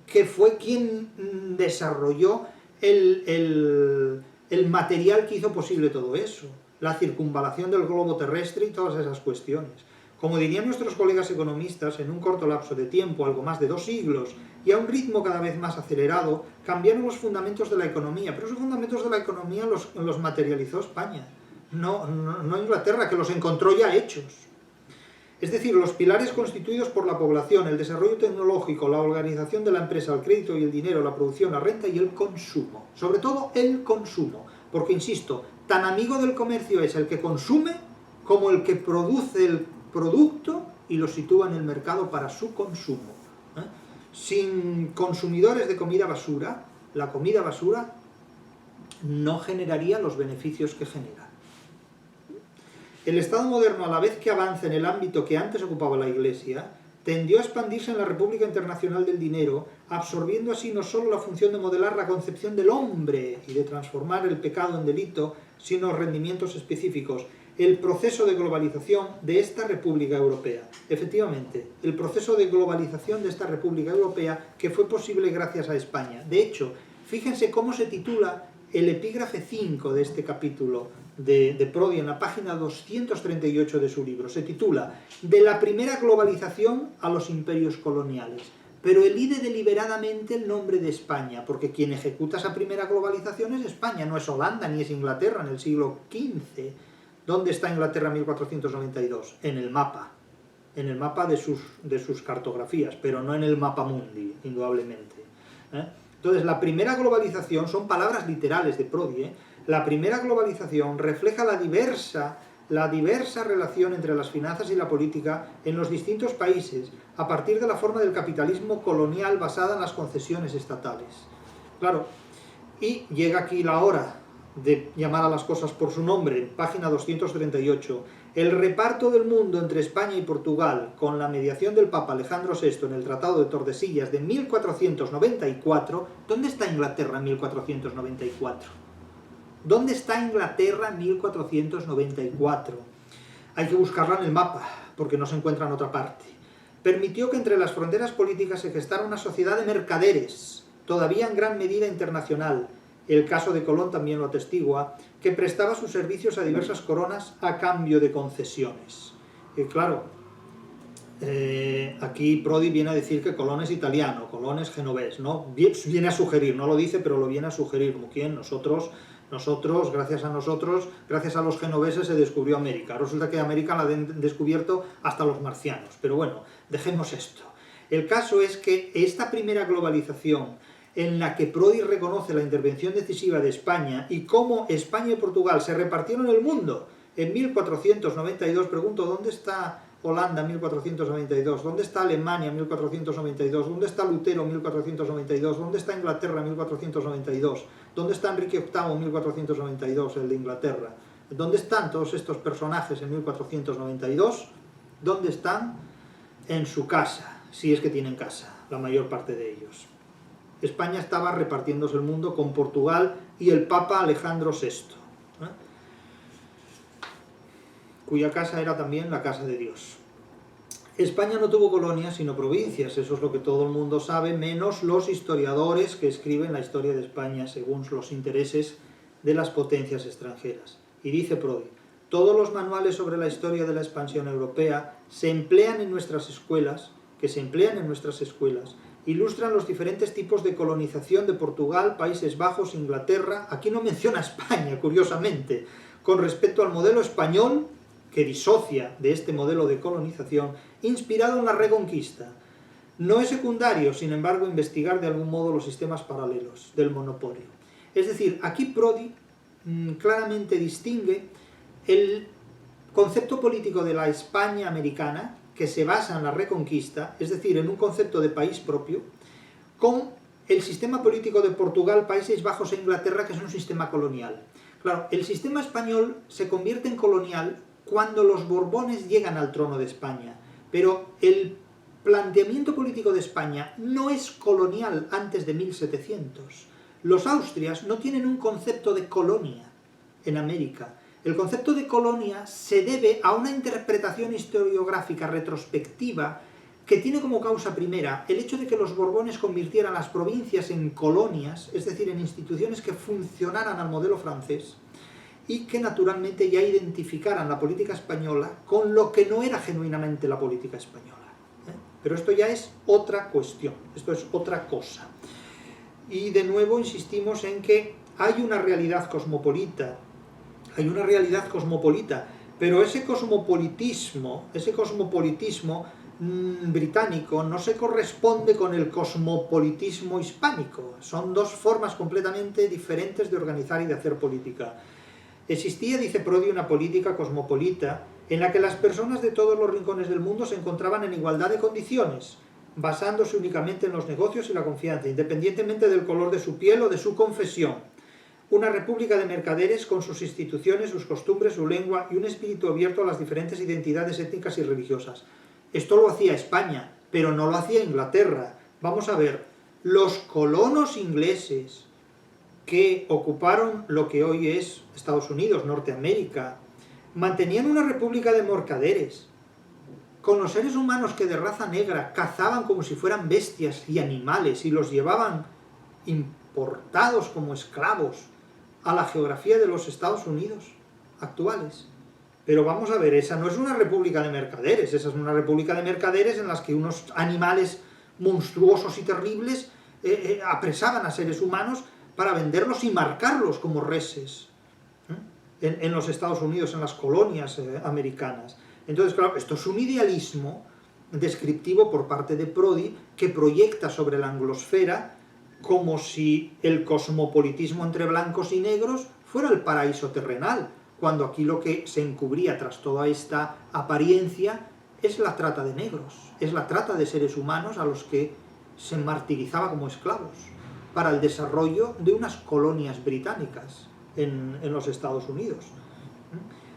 que fue quien desarrolló el material que hizo posible todo eso, la circunvalación del globo terrestre y todas esas cuestiones. Como dirían nuestros colegas economistas, en un corto lapso de tiempo, algo más de 2 siglos, y a un ritmo cada vez más acelerado, cambiaron los fundamentos de la economía, pero esos fundamentos de la economía los materializó España, no Inglaterra, que los encontró ya hechos. Es decir, los pilares constituidos por la población, el desarrollo tecnológico, la organización de la empresa, el crédito y el dinero, la producción, la renta y el consumo. Sobre todo el consumo, porque, insisto, tan amigo del comercio es el que consume como el que produce el producto y lo sitúa en el mercado para su consumo. Sin consumidores de comida basura, la comida basura no generaría los beneficios que genera. El Estado moderno, a la vez que avanza en el ámbito que antes ocupaba la Iglesia, tendió a expandirse en la República Internacional del Dinero, absorbiendo así no solo la función de modelar la concepción del hombre y de transformar el pecado en delito, sino rendimientos específicos, el proceso de globalización de esta República Europea. Efectivamente, el proceso de globalización de esta República Europea que fue posible gracias a España. De hecho, fíjense cómo se titula el epígrafe 5 de este capítulo de Prodi en la página 238 de su libro. Se titula "De la primera globalización a los imperios coloniales", pero elide deliberadamente el nombre de España, porque quien ejecuta esa primera globalización es España, no es Holanda ni es Inglaterra en el siglo XV. ¿Dónde está Inglaterra en 1492? En el mapa de sus cartografías, pero no en el mapa mundi, indudablemente. Entonces, la primera globalización, son palabras literales de Prodi, la primera globalización refleja la diversa relación entre las finanzas y la política en los distintos países, a partir de la forma del capitalismo colonial basada en las concesiones estatales. Claro, y llega aquí la hora de llamar a las cosas por su nombre, página 238. El reparto del mundo entre España y Portugal, con la mediación del Papa Alejandro VI en el Tratado de Tordesillas de 1494, ¿dónde está Inglaterra en 1494? ¿Dónde está Inglaterra en 1494? Hay que buscarla en el mapa, porque no se encuentra en otra parte. Permitió que entre las fronteras políticas se gestara una sociedad de mercaderes, todavía en gran medida internacional. El caso de Colón también lo atestigua, que prestaba sus servicios a diversas coronas a cambio de concesiones. Claro, aquí Prodi viene a decir que Colón es italiano, Colón es genovés, ¿no? Viene a sugerir, no lo dice, pero lo viene a sugerir, como quien nosotros, gracias a los genoveses se descubrió América. Resulta que América la han descubierto hasta los marcianos, pero bueno, dejemos esto. El caso es que esta primera globalización, en la que Prodi reconoce la intervención decisiva de España y cómo España y Portugal se repartieron el mundo en 1492, pregunto, ¿dónde está Holanda en 1492? ¿Dónde está Alemania en 1492? ¿Dónde está Lutero en 1492? ¿Dónde está Inglaterra en 1492? ¿Dónde está Enrique VIII en 1492, el de Inglaterra? ¿Dónde están todos estos personajes en 1492? ¿Dónde están? En su casa, si es que tienen casa, la mayor parte de ellos. España estaba repartiéndose el mundo con Portugal y el Papa Alejandro VI, cuya casa era también la casa de Dios. España no tuvo colonias sino provincias, eso es lo que todo el mundo sabe, menos los historiadores que escriben la historia de España según los intereses de las potencias extranjeras. Y dice Prodi, todos los manuales sobre la historia de la expansión europea se emplean en nuestras escuelas, ilustran los diferentes tipos de colonización de Portugal, Países Bajos, Inglaterra. Aquí no menciona España, curiosamente, con respecto al modelo español, que disocia de este modelo de colonización, inspirado en la Reconquista. No es secundario, sin embargo, investigar de algún modo los sistemas paralelos del monopolio. Es decir, aquí Prodi claramente distingue el concepto político de la España americana, que se basa en la Reconquista, es decir, en un concepto de país propio, con el sistema político de Portugal, Países Bajos e Inglaterra, que es un sistema colonial. Claro, el sistema español se convierte en colonial cuando los Borbones llegan al trono de España, pero el planteamiento político de España no es colonial antes de 1700. Los Austrias no tienen un concepto de colonia en América. El concepto de colonia se debe a una interpretación historiográfica retrospectiva que tiene como causa primera el hecho de que los Borbones convirtieran las provincias en colonias, es decir, en instituciones que funcionaran al modelo francés, y que naturalmente ya identificaran la política española con lo que no era genuinamente la política española. Pero esto ya es otra cuestión, esto es otra cosa. Y de nuevo insistimos en que hay una realidad cosmopolita, pero ese cosmopolitismo británico no se corresponde con el cosmopolitismo hispánico. Son dos formas completamente diferentes de organizar y de hacer política. Existía, dice Prodi, una política cosmopolita en la que las personas de todos los rincones del mundo se encontraban en igualdad de condiciones, basándose únicamente en los negocios y la confianza, independientemente del color de su piel o de su confesión. Una república de mercaderes con sus instituciones, sus costumbres, su lengua y un espíritu abierto a las diferentes identidades étnicas y religiosas. Esto lo hacía España, pero no lo hacía Inglaterra. Vamos a ver, los colonos ingleses que ocuparon lo que hoy es Estados Unidos, Norteamérica, mantenían una república de mercaderes, con los seres humanos que de raza negra cazaban como si fueran bestias y animales y los llevaban importados como esclavos a la geografía de los Estados Unidos actuales. Pero vamos a ver, esa no es una república de mercaderes, esa es una república de mercaderes en las que unos animales monstruosos y terribles apresaban a seres humanos para venderlos y marcarlos como reses en los Estados Unidos, en las colonias americanas. Entonces, claro, esto es un idealismo descriptivo por parte de Prodi que proyecta sobre la anglosfera como si el cosmopolitismo entre blancos y negros fuera el paraíso terrenal, cuando aquí lo que se encubría tras toda esta apariencia es la trata de negros, es la trata de seres humanos a los que se martirizaba como esclavos, para el desarrollo de unas colonias británicas en los Estados Unidos.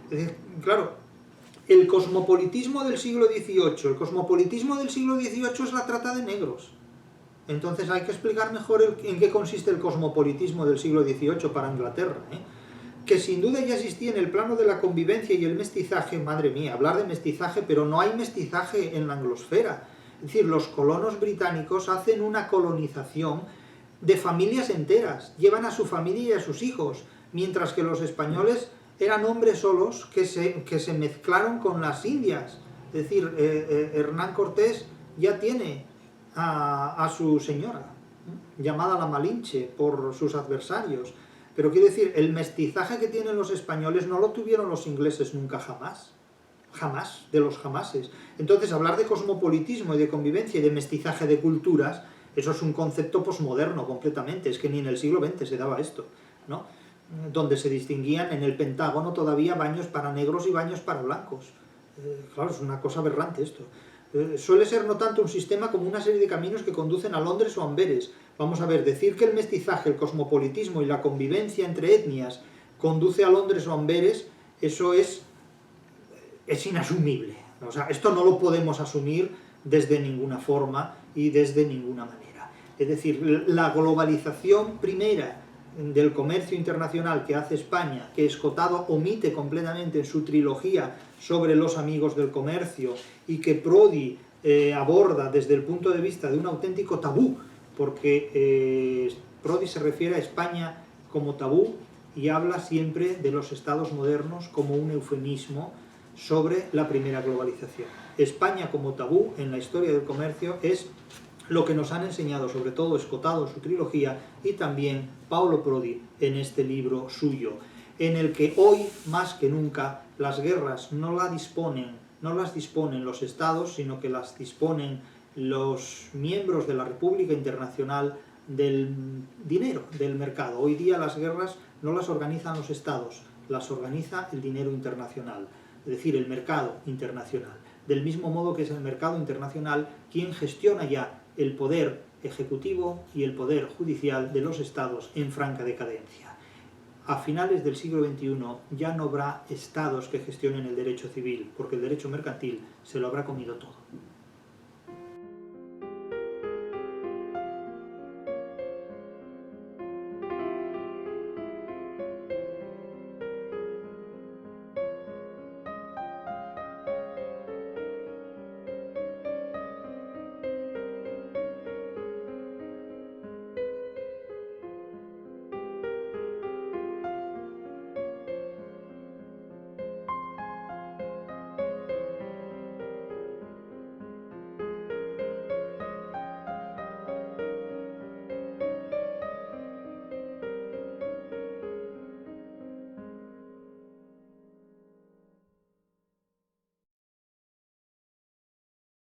Es decir, claro, el cosmopolitismo del siglo XVIII, el cosmopolitismo del siglo XVIII es la trata de negros. Entonces hay que explicar mejor en qué consiste el cosmopolitismo del siglo XVIII para Inglaterra, que sin duda ya existía en el plano de la convivencia y el mestizaje. Madre mía, hablar de mestizaje, pero no hay mestizaje en la anglosfera. Es decir, los colonos británicos hacen una colonización de familias enteras, llevan a su familia y a sus hijos, mientras que los españoles eran hombres solos que se mezclaron con las indias. Es decir, Hernán Cortés ya tiene a su señora, llamada la Malinche por sus adversarios. Pero quiero decir, el mestizaje que tienen los españoles no lo tuvieron los ingleses nunca jamás. Jamás, de los jamases. Entonces, hablar de cosmopolitismo y de convivencia y de mestizaje de culturas, eso es un concepto posmoderno completamente. Es que ni en el siglo XX se daba esto, ¿no? Donde se distinguían en el Pentágono todavía baños para negros y baños para blancos. Claro, es una cosa aberrante esto. Suele ser no tanto un sistema como una serie de caminos que conducen a Londres o a Amberes. Vamos a ver, decir que el mestizaje, el cosmopolitismo y la convivencia entre etnias conduce a Londres o a Amberes, eso es inasumible. O sea, esto no lo podemos asumir desde ninguna forma y desde ninguna manera. Es decir, la globalización primera del comercio internacional que hace España, que Escotado omite completamente en su trilogía sobre los amigos del comercio y que Prodi aborda desde el punto de vista de un auténtico tabú, porque Prodi se refiere a España como tabú y habla siempre de los estados modernos como un eufemismo sobre la primera globalización. España como tabú en la historia del comercio es lo que nos han enseñado sobre todo Escotado en su trilogía y también Paolo Prodi en este libro suyo, en el que hoy más que nunca las guerras no las disponen los estados, sino que las disponen los miembros de la República Internacional del dinero, del mercado. Hoy día las guerras no las organizan los estados, las organiza el dinero internacional, es decir, el mercado internacional. Del mismo modo que es el mercado internacional quien gestiona ya el poder ejecutivo y el poder judicial de los estados en franca decadencia. A finales del siglo XXI ya no habrá estados que gestionen el derecho civil, porque el derecho mercantil se lo habrá comido todo.